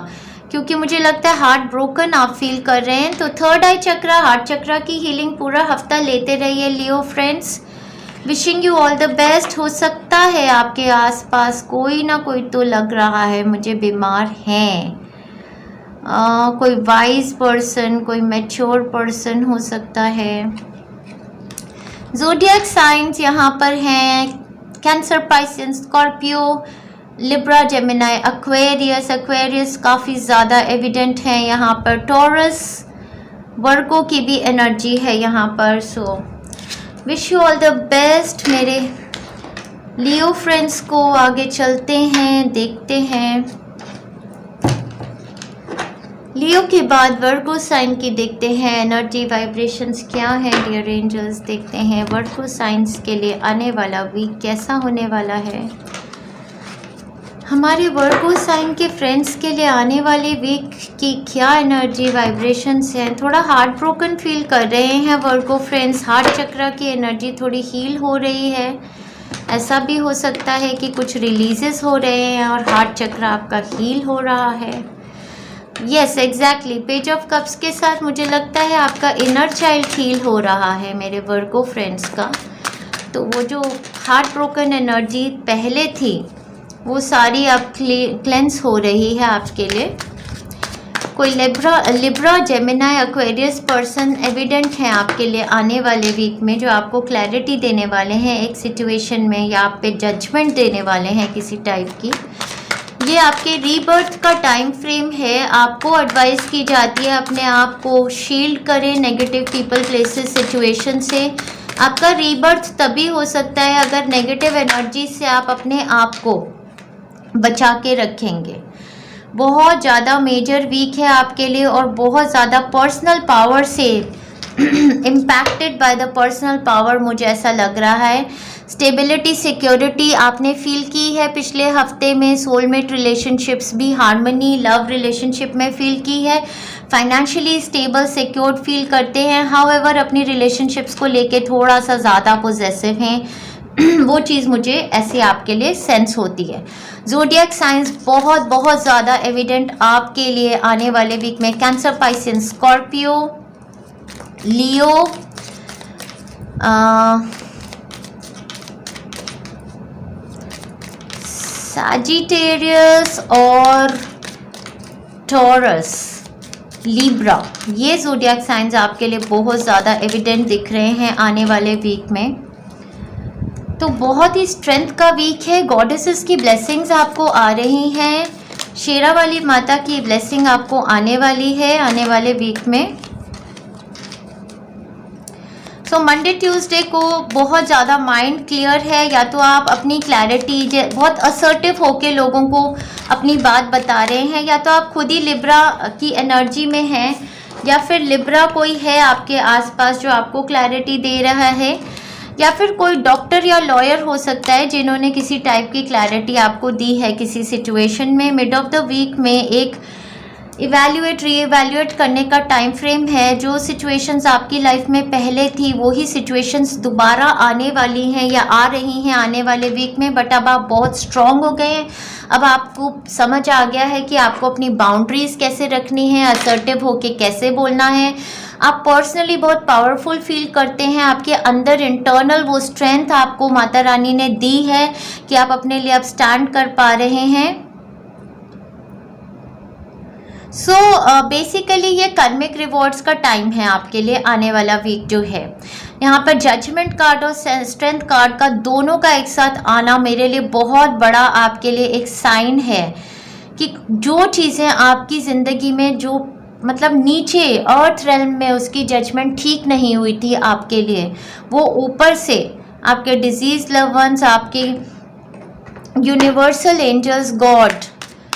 Speaker 2: क्योंकि मुझे लगता है हार्ट ब्रोकन आप फील कर रहे हैं। तो थर्ड आई चक्र, हार्ट चक्र की हीलिंग पूरा हफ्ता लेते रहिए Leo friends. Wishing you all the best. हो सकता है आपके आसपास कोई ना कोई तो लग रहा है मुझे बीमार हैं, कोई वाइज पर्सन, कोई मैच्योर पर्सन हो सकता है। ज़ोडिएक साइंस यहाँ पर हैं cancer, Pisces, Scorpio, Libra, Gemini, Aquarius. Aquarius काफ़ी ज़्यादा एविडेंट है यहाँ पर। टॉरस, वर्गो की भी एनर्जी है यहाँ पर। So wish you all the best मेरे लियो फ्रेंड्स को। आगे चलते हैं, देखते हैं लियो के बाद वर्गो साइन की देखते हैं एनर्जी वाइब्रेशंस क्या है डियर एंजल्स। देखते हैं वर्गो साइंस के लिए आने वाला वीक कैसा होने वाला है। हमारे वर्गो साइन के फ्रेंड्स के लिए आने वाले वीक की क्या एनर्जी वाइब्रेशंस हैं। थोड़ा हार्ट ब्रोकन फील कर रहे हैं वर्गो फ्रेंड्स। हार्ट चक्र की एनर्जी थोड़ी हील हो रही है। ऐसा भी हो सकता है कि कुछ रिलीजेस हो रहे हैं और हार्ट चक्र आपका हील हो रहा है। Yes exactly, page of cups के साथ मुझे लगता है आपका इनर चाइल्ड हील हो रहा है मेरे वर्गो फ्रेंड्स का। तो वो जो हार्ट ब्रोकन एनर्जी पहले थी वो सारी अब क्लेंस हो रही है आपके लिए। कोई Libra, Gemini, Aquarius person evident हैं आपके लिए आने वाले वीक में, जो आपको क्लैरिटी देने वाले हैं एक सिचुएशन में या आप पे जजमेंट देने वाले हैं किसी टाइप की। ये आपके रीबर्थ का टाइम फ्रेम है। आपको एडवाइस की जाती है अपने आप को शील्ड करें नेगेटिव पीपल, प्लेसेस, सिचुएशन से। आपका रीबर्थ तभी हो सकता है अगर नेगेटिव एनर्जी से आप अपने आप को बचा के रखेंगे। बहुत ज़्यादा मेजर वीक है आपके लिए और बहुत ज़्यादा पर्सनल पावर से impacted by the personal power मुझे ऐसा लग रहा है। स्टेबिलिटी, सिक्योरिटी आपने फील की है पिछले हफ्ते में। सोलमेट रिलेशनशिप्स भी, हार्मनी, लव रिलेशनशिप में फील की है। फाइनेंशियली स्टेबल, सिक्योर्ड फील करते हैं। हाउएवर अपनी रिलेशनशिप्स को लेके थोड़ा सा ज़्यादा पॉजिटिव हैं वो चीज़ मुझे ऐसे आपके लिए सेंस होती है। ज़ोडिएक साइंस बहुत ज़्यादा एविडेंट आपके लिए आने वाले वीक में। कैंसर, पाइसेस, स्कॉर्पियो, लियो, सैजिटेरियस और टॉरस, लिब्रा, ये ज़ोडिएक साइंस आपके लिए बहुत ज़्यादा एविडेंट दिख रहे हैं आने वाले वीक में। तो बहुत ही स्ट्रेंथ का वीक है। गॉडेसेस की ब्लेसिंग्स आपको आ रही हैं। शेरा वाली माता की ब्लेसिंग आपको आने वाली है आने वाले वीक में। सो मंडे ट्यूसडे को बहुत ज़्यादा माइंड क्लियर है। या तो आप अपनी क्लैरिटी बहुत असर्टिव होके लोगों को अपनी बात बता रहे हैं, या तो आप खुद ही लिब्रा की एनर्जी में हैं, या फिर लिब्रा कोई है आपके आसपास जो आपको क्लैरिटी दे रहा है, या फिर कोई डॉक्टर या लॉयर हो सकता है जिन्होंने किसी टाइप की क्लैरिटी आपको दी है किसी सिचुएशन में। मिड ऑफ द वीक में एक रीएवैल्यूएट करने का टाइम फ्रेम है। जो सिचुएशंस आपकी लाइफ में पहले थी वही सिचुएशंस दोबारा आने वाली हैं या आ रही हैं आने वाले वीक में। बट अब आप बहुत स्ट्रॉन्ग हो गए हैं। अब आपको समझ आ गया है कि आपको अपनी बाउंड्रीज कैसे रखनी है, असर्टिव होके कैसे बोलना है। आप पर्सनली बहुत पावरफुल फील करते हैं। आपके अंदर इंटरनल वो स्ट्रेंथ आपको माता रानी ने दी है कि आप अपने लिए अब स्टैंड कर पा रहे हैं। सो बेसिकली ये कर्मिक रिवॉर्ड्स का टाइम है आपके लिए आने वाला वीक जो है। यहाँ पर जजमेंट कार्ड और स्ट्रेंथ कार्ड का दोनों का एक साथ आना मेरे लिए बहुत बड़ा आपके लिए एक साइन है कि जो चीज़ें आपकी ज़िंदगी में जो मतलब नीचे अर्थ रेल्म में उसकी जजमेंट ठीक नहीं हुई थी आपके लिए, वो ऊपर से आपके डिजीज लव वंस, आपके यूनिवर्सल एंजल्स,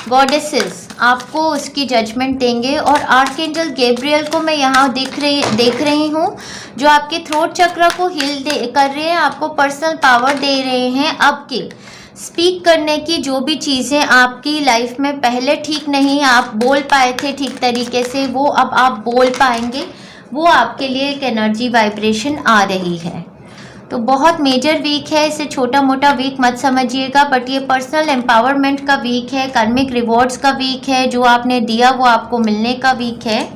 Speaker 2: गॉडेसेस आपको उसकी जजमेंट देंगे। और आर्कएंजल गैब्रियल को मैं यहाँ देख रही हूँ, जो आपके थ्रोट चक्र को हील कर रहे हैं, आपको पर्सनल पावर दे रहे हैं आपके स्पीक करने की। जो भी चीज़ें आपकी लाइफ में पहले ठीक नहीं आप बोल पाए थे ठीक तरीके से, वो अब आप बोल पाएंगे। वो आपके लिए एक एनर्जी वाइब्रेशन आ रही है। तो बहुत मेजर वीक है, इसे छोटा मोटा वीक मत समझिएगा, बट ये पर्सनल एम्पावरमेंट का वीक है, कार्मिक रिवॉर्ड्स का वीक है, जो आपने दिया वो आपको मिलने का वीक है।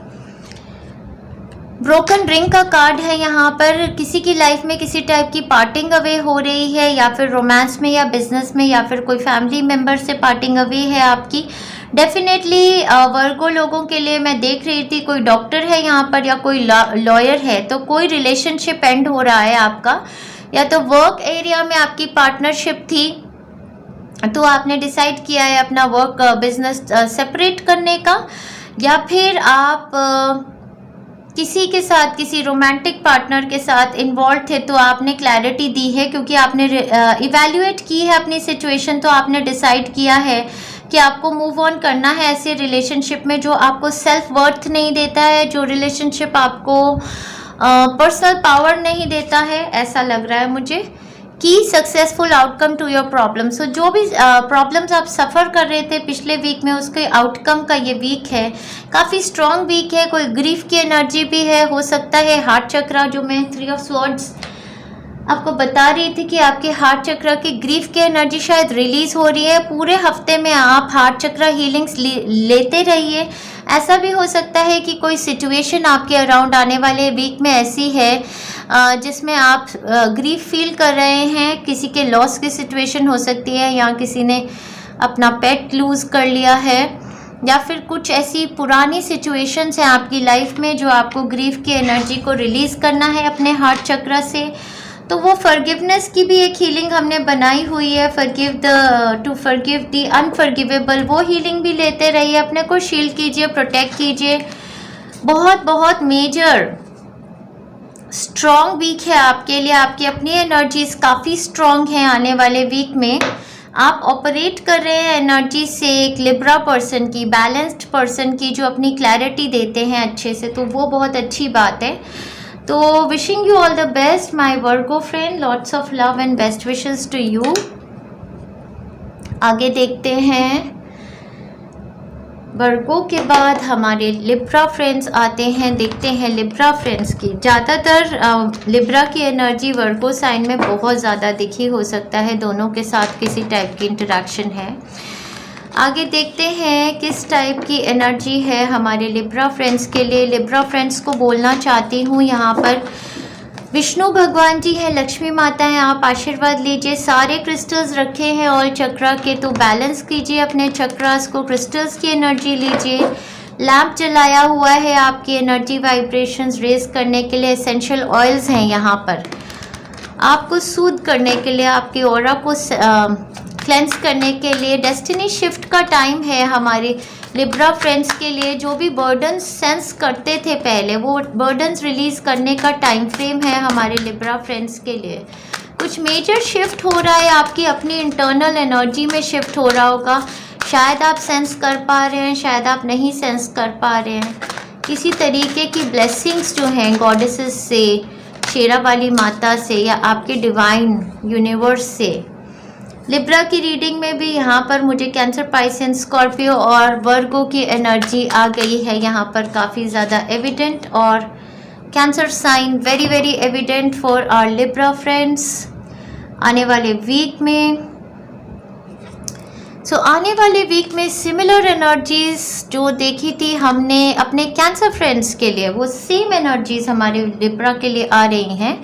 Speaker 2: ब्रोकन रिंग का कार्ड है यहाँ पर। किसी की लाइफ में किसी टाइप की पार्टिंग अवे हो रही है, या फिर रोमांस में या बिजनेस में, या फिर कोई फैमिली मेम्बर से पार्टिंग अवे है आपकी। डेफिनेटली वर्गो लोगों के लिए मैं देख रही थी, कोई डॉक्टर है यहाँ पर या कोई लॉयर है, तो कोई रिलेशनशिप एंड हो रहा है आपका, या तो वर्क एरिया में आपकी पार्टनरशिप थी, तो आपने डिसाइड किया है अपना वर्क बिजनेस सेपरेट करने का, या फिर आप किसी के साथ, किसी रोमांटिक पार्टनर के साथ इन्वॉल्व थे, तो आपने क्लैरिटी दी है क्योंकि आपने इवैल्यूएट की है अपनी सिचुएशन, तो आपने डिसाइड किया है कि आपको मूव ऑन करना है ऐसे रिलेशनशिप में जो आपको सेल्फ वर्थ नहीं देता है, जो रिलेशनशिप आपको पर्सनल पावर नहीं देता है। ऐसा लग रहा है मुझे कि successful outcome to your problem. So जो भी प्रॉब्लम्स आप सफ़र कर रहे थे पिछले वीक में, उसके आउटकम का ये वीक है। काफ़ी स्ट्रॉन्ग वीक है, कोई ग्रीफ की एनर्जी भी है, हो सकता है हार्ट चक्र, जो मैं 3 ऑफ स्वॉर्ड्स आपको बता रही थी कि आपके हार्ट चक्र की ग्रीफ की एनर्जी शायद रिलीज हो रही है। पूरे हफ्ते में आप हार्ट चक्र हीलिंग्स लेते रहिए। ऐसा भी हो सकता है कि कोई सिचुएशन आपके अराउंड आने वाले वीक में ऐसी है जिसमें आप ग्रीफ फील कर रहे हैं। किसी के लॉस की सिचुएशन हो सकती है, या किसी ने अपना पेट लूज़ कर लिया है, या फिर कुछ ऐसी पुरानी सिचुएशंस हैं आपकी लाइफ में जो आपको ग्रीफ की एनर्जी को रिलीज़ करना है अपने हार्ट चक्र से। तो वो फॉरगिवनेस की भी एक हीलिंग हमने बनाई हुई है, टू फॉरगिव द अनफॉरगिवेबल। वो हीलिंग भी लेते रहिए, अपने को शील्ड कीजिए, प्रोटेक्ट कीजिए। बहुत बहुत मेजर स्ट्रॉन्ग वीक है आपके लिए। आपकी अपनी एनर्जीज काफ़ी स्ट्रॉन्ग हैं आने वाले वीक में। आप ऑपरेट कर रहे हैं एनर्जी से एक लिब्रा पर्सन की, बैलेंस्ड पर्सन की, जो अपनी क्लैरिटी देते हैं अच्छे से, तो वो बहुत अच्छी बात है। तो wishing you all the best my Virgo friend, lots of love and best wishes to you. आगे देखते हैं, वर्गो के बाद हमारे लिब्रा फ्रेंड्स आते हैं। देखते हैं लिब्रा फ्रेंड्स की। ज़्यादातर लिब्रा की एनर्जी वर्गो साइन में बहुत ज़्यादा दिखी, हो सकता है दोनों के साथ किसी टाइप की इंटरेक्शन है। आगे देखते हैं किस टाइप की एनर्जी है हमारे लिब्रा फ्रेंड्स के लिए। लिब्रा फ्रेंड्स को बोलना चाहती हूँ यहाँ पर विष्णु भगवान जी हैं, लक्ष्मी माता हैं, आप आशीर्वाद लीजिए। सारे क्रिस्टल्स रखे हैं ऑल चक्रा के, तो बैलेंस कीजिए अपने चक्रास को, क्रिस्टल्स की एनर्जी लीजिए। लैंप जलाया हुआ है आपकी एनर्जी वाइब्रेशंस रेज करने के लिए। एसेंशियल ऑयल्स हैं यहाँ पर आपको सूद करने के लिए, आपकी ऑरा को क्लेंस करने के लिए। डेस्टिनी शिफ्ट का टाइम है हमारे लिब्रा फ्रेंड्स के लिए। जो भी बर्डन्स सेंस करते थे पहले, वो बर्डन्स रिलीज करने का टाइम फ्रेम है हमारे लिब्रा फ्रेंड्स के लिए। कुछ मेजर शिफ्ट हो रहा है, आपकी अपनी इंटरनल एनर्जी में शिफ्ट हो रहा होगा। शायद आप सेंस कर पा रहे हैं, शायद आप नहीं सेंस कर पा रहे हैं। किसी तरीके की ब्लेसिंग्स जो हैं गॉडेसेस से, शेरा वाली माता से, या आपके डिवाइन यूनिवर्स से। लिब्रा की रीडिंग में भी यहाँ पर मुझे कैंसर, पाइसेंस, स्कॉर्पियो और वर्गो की एनर्जी आ गई है यहाँ पर काफ़ी ज़्यादा एविडेंट। और Cancer sign very very evident for our Libra friends आने वाले वीक में। सो आने वाले वीक में सिमिलर एनर्जीज जो देखी थी हमने अपने कैंसर फ्रेंड्स के लिए, वो सेम एनर्जीज हमारे लिब्रा के लिए आ रही हैं।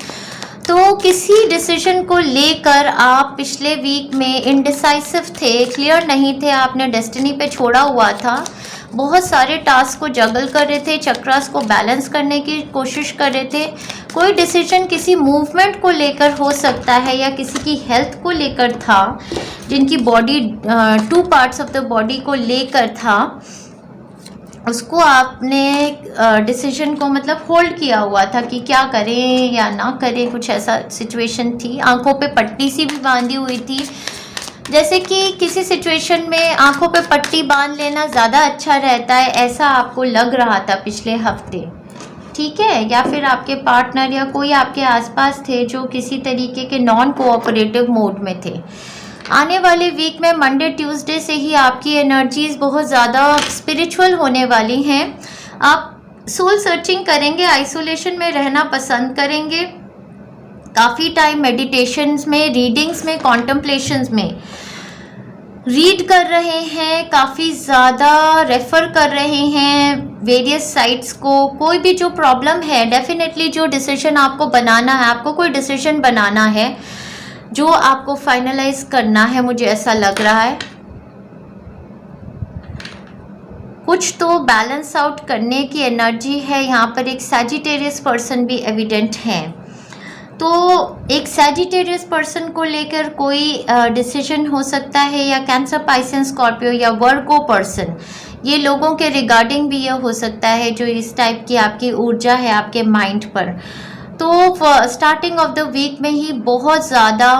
Speaker 2: तो किसी डिसीजन को लेकर आप पिछले वीक में इनडिसाइसिव थे, क्लियर नहीं थे, आपने डेस्टिनी पे छोड़ा हुआ था, बहुत सारे टास्क को जगल कर रहे थे, चक्रास को बैलेंस करने की कोशिश कर रहे थे। कोई डिसीजन किसी मूवमेंट को लेकर हो सकता है, या किसी की हेल्थ को लेकर था, जिनकी body 2 parts of the body को लेकर था। उसको आपने डिसीजन को मतलब होल्ड किया हुआ था कि क्या करें या ना करें, कुछ ऐसा सिचुएशन थी। आंखों पे पट्टी सी भी बांधी हुई थी, जैसे कि किसी सिचुएशन में आंखों पे पट्टी बांध लेना ज़्यादा अच्छा रहता है, ऐसा आपको लग रहा था पिछले हफ्ते, ठीक है। या फिर आपके पार्टनर या कोई आपके आसपास थे जो किसी तरीके के नॉन कोऑपरेटिव मोड में थे। आने वाले वीक में मंडे ट्यूसडे से ही आपकी एनर्जीज बहुत ज़्यादा स्पिरिचुअल होने वाली हैं। आप सोल सर्चिंग करेंगे, आइसोलेशन में रहना पसंद करेंगे, काफ़ी टाइम मेडिटेशंस में, रीडिंग्स में, कॉन्टम्पलेशंस में रीड कर रहे हैं, काफ़ी ज़्यादा रेफ़र कर रहे हैं वेरियस साइट्स को। कोई भी जो प्रॉब्लम है, डेफिनेटली जो डिसीजन आपको बनाना है, आपको कोई डिसीजन बनाना है जो आपको फाइनलाइज करना है, मुझे ऐसा लग रहा है कुछ तो बैलेंस आउट करने की एनर्जी है। यहाँ पर एक सैजिटेरियस पर्सन भी एविडेंट है, तो एक सैजिटेरियस पर्सन को लेकर कोई डिसीजन हो सकता है, या कैंसर, पाइसेस, स्कॉर्पियो या वर्गो पर्सन, ये लोगों के रिगार्डिंग भी ये हो सकता है जो इस टाइप की आपकी ऊर्जा है आपके माइंड पर। तो स्टार्टिंग ऑफ द वीक में ही बहुत ज़्यादा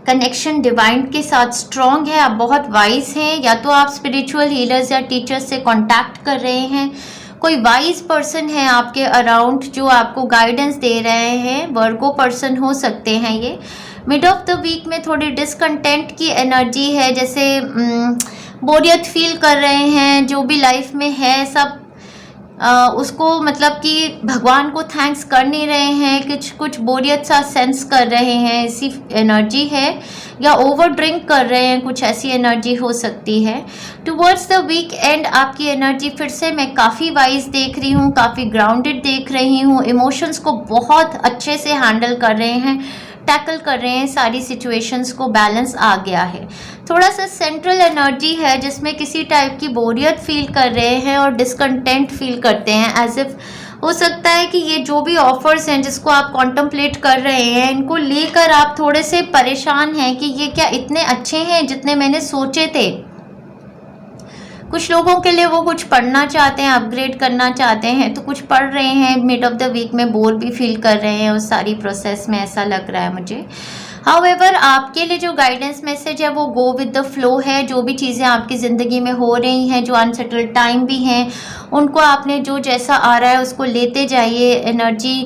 Speaker 2: कनेक्शन डिवाइन के साथ स्ट्रॉन्ग है, आप बहुत वाइज हैं, या तो आप स्पिरिचुअल हीलर्स या टीचर्स से कांटेक्ट कर रहे हैं, कोई वाइज पर्सन है आपके अराउंड जो आपको गाइडेंस दे रहे हैं, वर्गो पर्सन हो सकते हैं ये। मिड ऑफ द वीक में थोड़ी डिसकंटेंट की एनर्जी है, जैसे बोरियत फील कर रहे हैं, जो भी लाइफ में है सब उसको मतलब कि भगवान को थैंक्स कर नहीं रहे हैं, कुछ बोरियत सा सेंस कर रहे हैं, ऐसी एनर्जी है, या ओवर ड्रिंक कर रहे हैं, कुछ ऐसी एनर्जी हो सकती है। टुवर्ड्स द वीक एंड आपकी एनर्जी फिर से मैं काफ़ी वाइज देख रही हूँ, काफ़ी ग्राउंडेड देख रही हूँ, इमोशंस को बहुत अच्छे से हैंडल कर रहे हैं, टैकल कर रहे हैं, सारी सिचुएशंस को बैलेंस आ गया है। थोड़ा सा सेंट्रल एनर्जी है जिसमें किसी टाइप की बोरियत फील कर रहे हैं और डिसकंटेंट फील करते हैं, एज इफ हो सकता है कि ये जो भी ऑफर्स हैं जिसको आप कॉन्टम्पलेट कर रहे हैं, इनको लेकर आप थोड़े से परेशान हैं कि ये क्या इतने अच्छे हैं जितने मैंने सोचे थे। कुछ लोगों के लिए वो कुछ पढ़ना चाहते हैं, अपग्रेड करना चाहते हैं, तो कुछ पढ़ रहे हैं, मिड ऑफ द वीक में बोर भी फील कर रहे हैं उस सारी प्रोसेस में, ऐसा लग रहा है मुझे। हाउएवर आपके लिए जो गाइडेंस मैसेज है वो गो विद द फ्लो है। जो भी चीज़ें आपकी ज़िंदगी में हो रही हैं, जो अनसेटल्ड टाइम भी हैं, उनको आपने जो जैसा आ रहा है उसको लेते जाइए। एनर्जी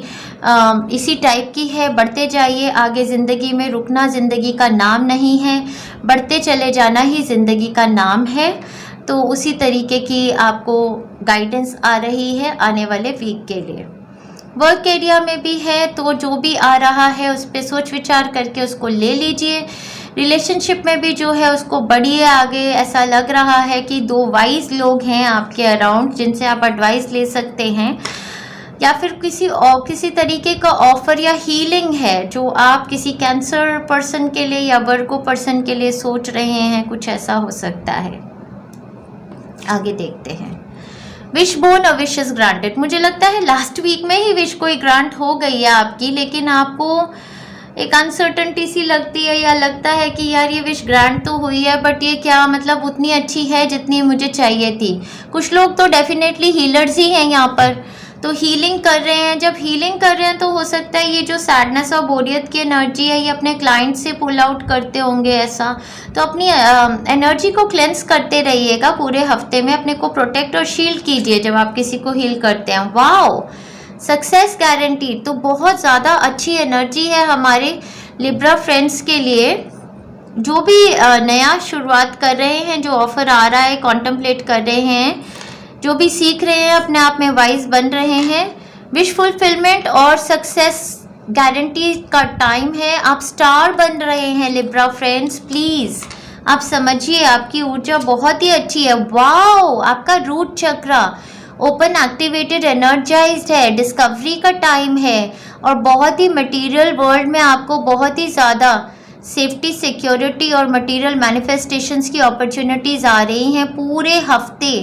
Speaker 2: इसी टाइप की है, बढ़ते जाइए आगे। ज़िंदगी में रुकना ज़िंदगी का नाम नहीं है, बढ़ते चले जाना ही ज़िंदगी का नाम है। तो उसी तरीके की आपको गाइडेंस आ रही है आने वाले वीक के लिए। वर्क एरिया में भी है, तो जो भी आ रहा है उस पर सोच विचार करके उसको ले लीजिए। रिलेशनशिप में भी जो है उसको बढ़िए आगे। ऐसा लग रहा है कि दो वाइज लोग हैं आपके अराउंड जिनसे आप एडवाइस ले सकते हैं, या फिर किसी तरीके का ऑफर या हीलिंग है जो आप किसी कैंसर पर्सन के लिए या वर्गो पर्सन के लिए सोच रहे हैं, कुछ ऐसा हो सकता है। आगे देखते हैं। विश बोर्न और विश इज ग्रांटेड। मुझे लगता है लास्ट वीक में ही विश कोई ग्रांट हो गई है आपकी, लेकिन आपको एक अनसर्टनटी सी लगती है, या लगता है कि यार ये विश ग्रांट तो हुई है बट ये क्या मतलब उतनी अच्छी है जितनी मुझे चाहिए थी। कुछ लोग तो डेफिनेटली हीलर्स ही हैं यहाँ पर, तो हीलिंग कर रहे हैं। जब हीलिंग कर रहे हैं तो हो सकता है ये जो सैडनेस और बोरियत की एनर्जी है ये अपने क्लाइंट से पुल आउट करते होंगे ऐसा। तो अपनी एनर्जी को क्लेंस करते रहिएगा पूरे हफ्ते में, अपने को प्रोटेक्ट और शील्ड कीजिए जब आप किसी को हील करते हैं। Wow, success guarantee. तो बहुत ज़्यादा अच्छी एनर्जी है हमारे लिब्रा फ्रेंड्स के लिए, जो भी नया शुरुआत कर रहे हैं, जो ऑफर आ रहा है कॉन्टम्पलेट कर रहे हैं, जो भी सीख रहे हैं, अपने आप में वाइज बन रहे हैं। विश फुलफिलमेंट और सक्सेस गारंटी का टाइम है। आप स्टार बन रहे हैं लिब्रा फ्रेंड्स, प्लीज़ आप समझिए आपकी ऊर्जा बहुत ही अच्छी है। वाओ, आपका रूट चक्रा ओपन, एक्टिवेटेड, एनर्जाइज्ड है। डिस्कवरी का टाइम है और बहुत ही मटेरियल वर्ल्ड में आपको बहुत ही ज़्यादा सेफ्टी, सिक्योरिटी और मटेरियल मैनिफेस्टेशंस की अपॉर्चुनिटीज़ आ रही हैं पूरे हफ्ते।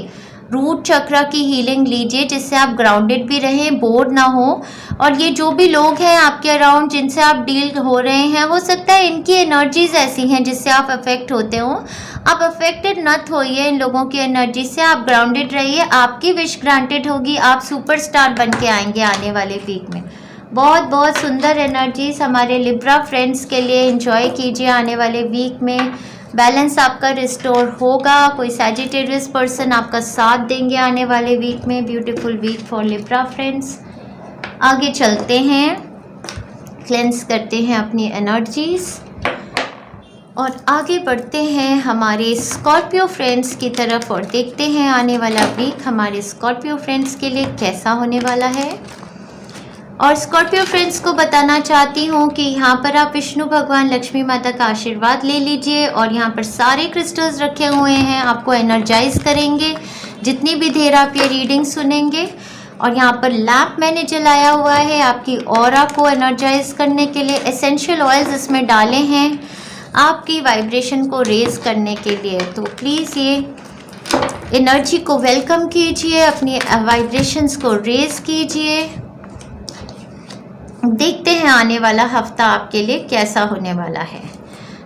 Speaker 2: रूट चक्रा की हीलिंग लीजिए, जिससे आप ग्राउंडेड भी रहें, बोर ना हो। और ये जो भी लोग हैं आपके अराउंड जिनसे आप डील हो रहे हैं, हो सकता है इनकी एनर्जीज ऐसी हैं जिससे आप अफेक्ट होते हो। आप अफेक्टेड मत होइए इन लोगों की एनर्जी से, आप ग्राउंडेड रहिए, आपकी विश ग्रांटेड होगी, आप सुपरस्टार बन के आएंगे आने वाले वीक में। बहुत बहुत सुंदर एनर्जीज हमारे लिब्रा फ्रेंड्स के लिए, एंजॉय कीजिए आने वाले वीक में। बैलेंस आपका रिस्टोर होगा, कोई सैजिटेरियस पर्सन आपका साथ देंगे आने वाले वीक में। Beautiful week for Libra friends. आगे चलते हैं, क्लेंस करते हैं अपनी एनर्जीज और आगे बढ़ते हैं हमारे स्कॉर्पियो फ्रेंड्स की तरफ और देखते हैं आने वाला वीक हमारे स्कॉर्पियो फ्रेंड्स के लिए कैसा होने वाला है। और स्कॉर्पियो फ्रेंड्स को बताना चाहती हूँ कि यहाँ पर आप विष्णु भगवान, लक्ष्मी माता का आशीर्वाद ले लीजिए और यहाँ पर सारे क्रिस्टल्स रखे हुए हैं, आपको एनर्जाइज करेंगे जितनी भी देर आप ये रीडिंग सुनेंगे। और यहाँ पर लैम्प मैंने जलाया हुआ है आपकी ऑरा को एनर्जाइज करने के लिए। एसेंशियल ऑयल्स इसमें डाले हैं आपकी वाइब्रेशन को रेज करने के लिए। तो प्लीज़ ये एनर्जी को वेलकम कीजिए, अपनी वाइब्रेशंस को रेज कीजिए। देखते हैं आने वाला हफ्ता आपके लिए कैसा होने वाला है।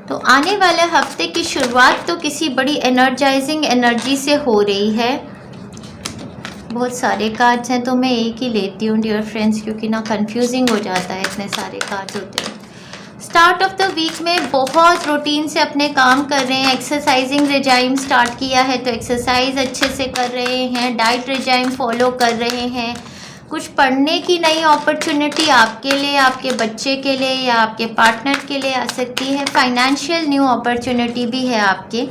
Speaker 2: तो आने वाले हफ्ते की शुरुआत तो किसी बड़ी एनर्जाइजिंग एनर्जी से हो रही है। बहुत सारे कार्ड्स हैं तो मैं एक ही लेती हूँ डियर फ्रेंड्स, क्योंकि ना कंफ्यूजिंग हो जाता है, इतने सारे कार्ड्स होते हैं। स्टार्ट ऑफ द वीक में बहुत रूटीन से अपने काम कर रहे हैं। एक्सरसाइजिंग रेजाइम स्टार्ट किया है तो एक्सरसाइज अच्छे से कर रहे हैं, डाइट रेजाइम फॉलो कर रहे हैं। कुछ पढ़ने की नई अपॉर्चुनिटी आपके लिए, आपके बच्चे के लिए या आपके पार्टनर के लिए आ सकती है। फाइनेंशियल न्यू अपॉर्चुनिटी भी है आपके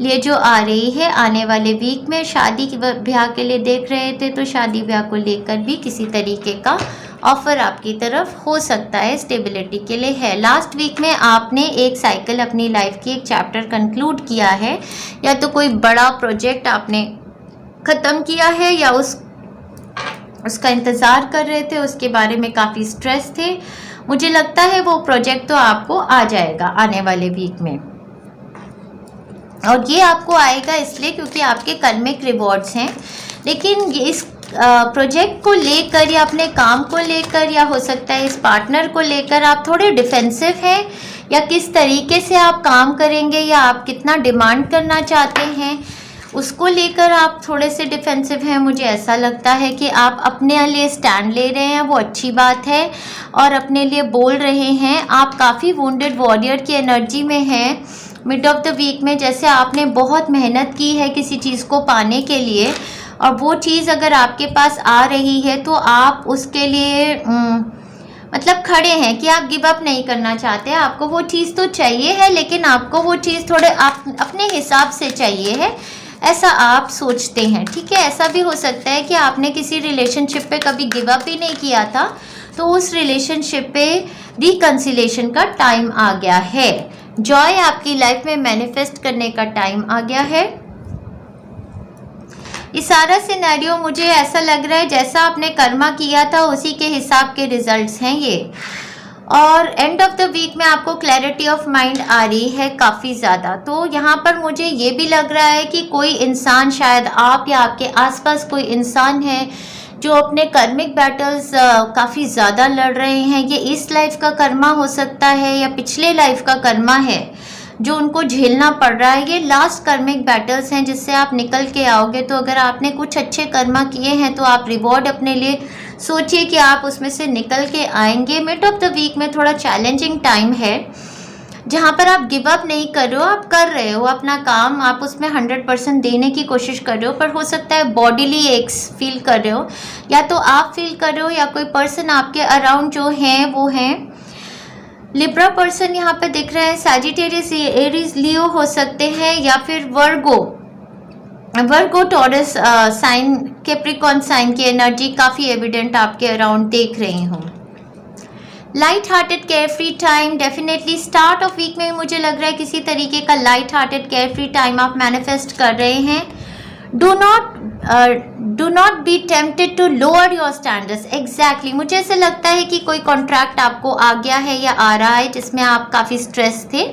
Speaker 2: लिए जो आ रही है आने वाले वीक में। शादी ब्याह के लिए देख रहे थे तो शादी ब्याह को लेकर भी किसी तरीके का ऑफर आपकी तरफ हो सकता है, स्टेबिलिटी के लिए है। लास्ट वीक में आपने एक साइकिल अपनी लाइफ की, एक चैप्टर कंक्लूड किया है, या तो कोई बड़ा प्रोजेक्ट आपने ख़त्म किया है या उसका इंतज़ार कर रहे थे, उसके बारे में काफ़ी स्ट्रेस थे। मुझे लगता है वो प्रोजेक्ट तो आपको आ जाएगा आने वाले वीक में, और ये आपको आएगा इसलिए क्योंकि आपके कर्मिक रिवॉर्ड्स हैं। लेकिन इस प्रोजेक्ट को लेकर या अपने काम को लेकर या हो सकता है इस पार्टनर को लेकर आप थोड़े डिफेंसिव हैं, या किस तरीके से आप काम करेंगे या आप कितना डिमांड करना चाहते हैं उसको लेकर आप थोड़े से डिफेंसिव हैं। मुझे ऐसा लगता है कि आप अपने लिए स्टैंड ले रहे हैं, वो अच्छी बात है, और अपने लिए बोल रहे हैं। आप काफ़ी वुंडेड वॉरियर की एनर्जी में हैं मिड ऑफ द वीक में, जैसे आपने बहुत मेहनत की है किसी चीज़ को पाने के लिए, और वो चीज़ अगर आपके पास आ रही है तो आप उसके लिए मतलब खड़े हैं कि आप गिव अप नहीं करना चाहते। आपको वो चीज़ तो चाहिए है, लेकिन आपको वो चीज़ थोड़े आप अपने हिसाब से चाहिए है, ऐसा आप सोचते हैं। ठीक है, ऐसा भी हो सकता है कि आपने किसी रिलेशनशिप पे कभी गिव अप ही नहीं किया था, तो उस रिलेशनशिप पे रिकंसिलेशन का टाइम आ गया है। जॉय आपकी लाइफ में मैनिफेस्ट करने का टाइम आ गया है। ये सारा सिनेरियो मुझे ऐसा लग रहा है जैसा आपने कर्मा किया था उसी के हिसाब के रिजल्ट्स हैं ये। और एंड ऑफ द वीक में आपको क्लैरिटी ऑफ माइंड आ रही है काफ़ी ज़्यादा। तो यहाँ पर मुझे ये भी लग रहा है कि कोई इंसान, शायद आप या आपके आसपास कोई इंसान है जो अपने कर्मिक बैटल्स काफ़ी ज़्यादा लड़ रहे हैं। ये इस लाइफ का कर्मा हो सकता है या पिछले लाइफ का कर्मा है जो उनको झेलना पड़ रहा है। ये लास्ट कर्मिक बैटल्स हैं जिससे आप निकल के आओगे। तो अगर आपने कुछ अच्छे कर्मा किए हैं तो आप रिवॉर्ड अपने लिए सोचिए कि आप उसमें से निकल के आएंगे। मिड ऑफ द वीक में थोड़ा चैलेंजिंग टाइम है जहाँ पर आप गिव अप नहीं कर रहे हो, आप कर रहे हो अपना काम, आप उसमें 100% देने की कोशिश कर रहे हो, पर हो सकता है बॉडीली एक्स फील कर रहे हो, या तो आप फील कर रहे हो या कोई पर्सन आपके अराउंड जो हैं वो हैं। लिब्रा पर्सन यहाँ पे दिख रहे हैं, सैजिटेरियस, एरीज, लियो हो सकते हैं, या फिर Virgo Taurus sign, Capricorn sign की एनर्जी काफ़ी एविडेंट आपके अराउंड देख रही हूँ। Light hearted care free time, definitely start of week में मुझे लग रहा है किसी तरीके का light hearted care free time आप मैनिफेस्ट कर रहे हैं। Do not be tempted to lower your standards. Exactly मुझे ऐसा लगता है कि कोई कॉन्ट्रैक्ट आपको आ गया है या आ रहा है जिसमें आप काफ़ी स्ट्रेस थे,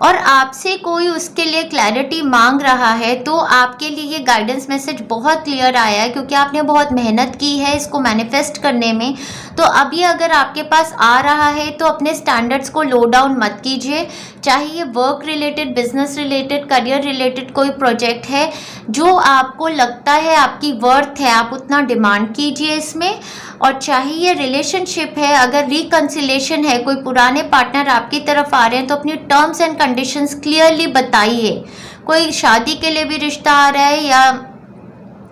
Speaker 2: और आपसे कोई उसके लिए क्लैरिटी मांग रहा है, तो आपके लिए ये गाइडेंस मैसेज बहुत क्लियर आया है, क्योंकि आपने बहुत मेहनत की है इसको मैनिफेस्ट करने में। तो अब ये अगर आपके पास आ रहा है तो अपने स्टैंडर्ड्स को लो डाउन मत कीजिए। चाहे ये work related, business related, career related कोई प्रोजेक्ट है, जो आपको लगता है आपकी वर्थ है, आप उतना डिमांड कीजिए इसमें। और चाहे ये रिलेशनशिप है, अगर रिकन्सिलेशन है, कोई पुराने पार्टनर आपकी तरफ आ रहे हैं, तो अपनी टर्म्स एंड कंडीशंस क्लियरली बताइए। कोई शादी के लिए भी रिश्ता आ रहा है या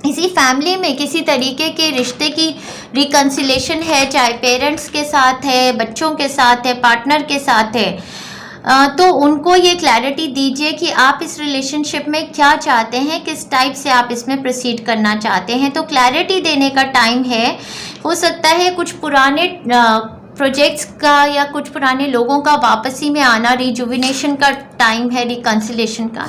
Speaker 2: किसी फैमिली में किसी तरीके के रिश्ते की रिकन्सिलेशन है, चाहे पेरेंट्स के साथ है, बच्चों के साथ है, पार्टनर के साथ है, तो उनको ये क्लैरिटी दीजिए कि आप इस रिलेशनशिप में क्या चाहते हैं, किस टाइप से आप इसमें प्रोसीड करना चाहते हैं। तो क्लैरिटी देने का टाइम है। हो सकता है कुछ पुराने प्रोजेक्ट्स का या कुछ पुराने लोगों का वापसी में आना, रिजुविनेशन का टाइम है, रिकन्सिलेशन का।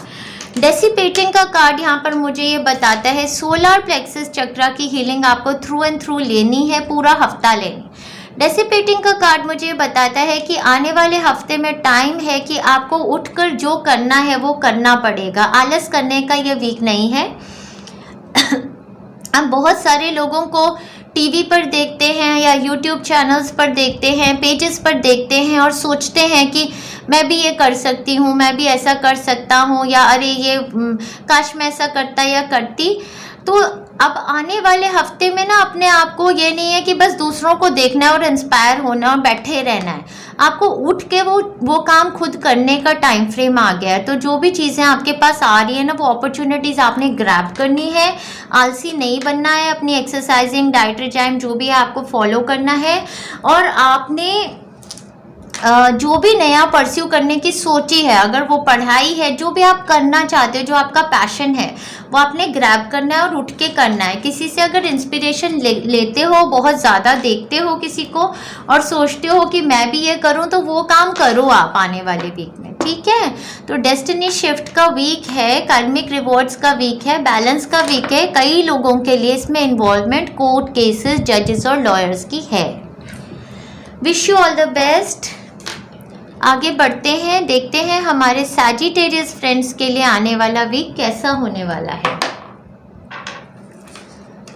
Speaker 2: डेसिपेटिंग का कार्ड यहाँ पर मुझे ये बताता है सोलर प्लेक्सस चक्रा की हीलिंग आपको थ्रू एंड थ्रू लेनी है, पूरा हफ्ता लेनी। डेसिपेटिंग का कार्ड मुझे बताता है कि आने वाले हफ्ते में टाइम है कि आपको उठकर जो करना है वो करना पड़ेगा। आलस करने का ये वीक नहीं है। हम बहुत सारे लोगों को टीवी पर देखते हैं या यूट्यूब चैनल्स पर देखते हैं, पेजेस पर देखते हैं और सोचते हैं कि मैं भी ये कर सकती हूँ, मैं भी ऐसा कर सकता हूँ, या अरे ये काश मैं ऐसा करता या करती। तो अब आने वाले हफ्ते में ना अपने आप को ये नहीं है कि बस दूसरों को देखना है और इंस्पायर होना और बैठे रहना है। आपको उठ के वो काम खुद करने का टाइम फ्रेम आ गया है। तो जो भी चीज़ें आपके पास आ रही है ना, वो अपॉर्चुनिटीज़ आपने ग्रैब करनी है। आलसी नहीं बनना है। अपनी एक्सरसाइजिंग, डाइट रिजाइम जो भी है आपको फॉलो करना है। और आपने जो भी नया परस्यू करने की सोची है, अगर वो पढ़ाई है, जो भी आप करना चाहते हो, जो आपका पैशन है, वो आपने ग्रैब करना है और उठ के करना है। किसी से अगर इंस्पिरेशन लेते हो, बहुत ज़्यादा देखते हो किसी को और सोचते हो कि मैं भी ये करूं, तो वो काम करो आप आने वाले वीक में, ठीक है। तो डेस्टिनी शिफ्ट का वीक है, कार्मिक रिवॉर्ड्स का वीक है, बैलेंस का वीक है। कई लोगों के लिए इसमें इन्वॉल्वमेंट कोर्ट केसेस, जजेस और लॉयर्स की है। Wish you all the best. आगे बढ़ते हैं, देखते हैं हमारे सैजिटेरियस फ्रेंड्स के लिए आने वाला वीक कैसा होने वाला है।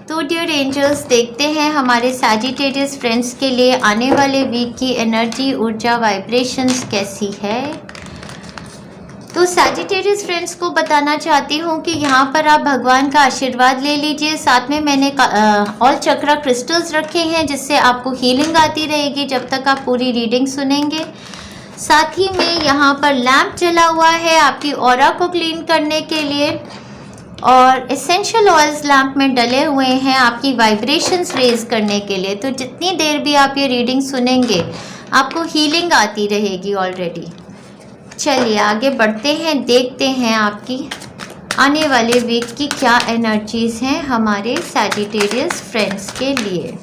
Speaker 2: तो डियर एंजल्स, देखते हैं हमारे सैजिटेरियस फ्रेंड्स के लिए आने वाले वीक की एनर्जी, ऊर्जा, वाइब्रेशंस कैसी है। तो सैजिटेरियस फ्रेंड्स को बताना चाहती हूँ कि यहाँ पर आप भगवान का आशीर्वाद ले लीजिए। साथ में मैंने ऑल चक्रा क्रिस्टल्स रखे हैं, जिससे आपको हीलिंग आती रहेगी जब तक आप पूरी रीडिंग सुनेंगे। साथ ही में यहाँ पर लैंप जला हुआ है आपकी ऑरा को क्लीन करने के लिए, और एसेंशियल ऑयल्स लैंप में डले हुए हैं आपकी वाइब्रेशंस रेज करने के लिए। तो जितनी देर भी आप ये रीडिंग सुनेंगे, आपको हीलिंग आती रहेगी ऑलरेडी। चलिए आगे बढ़ते हैं, देखते हैं आपकी आने वाले वीक की क्या एनर्जीज हैं हमारे सैजिटेरियस फ्रेंड्स के लिए।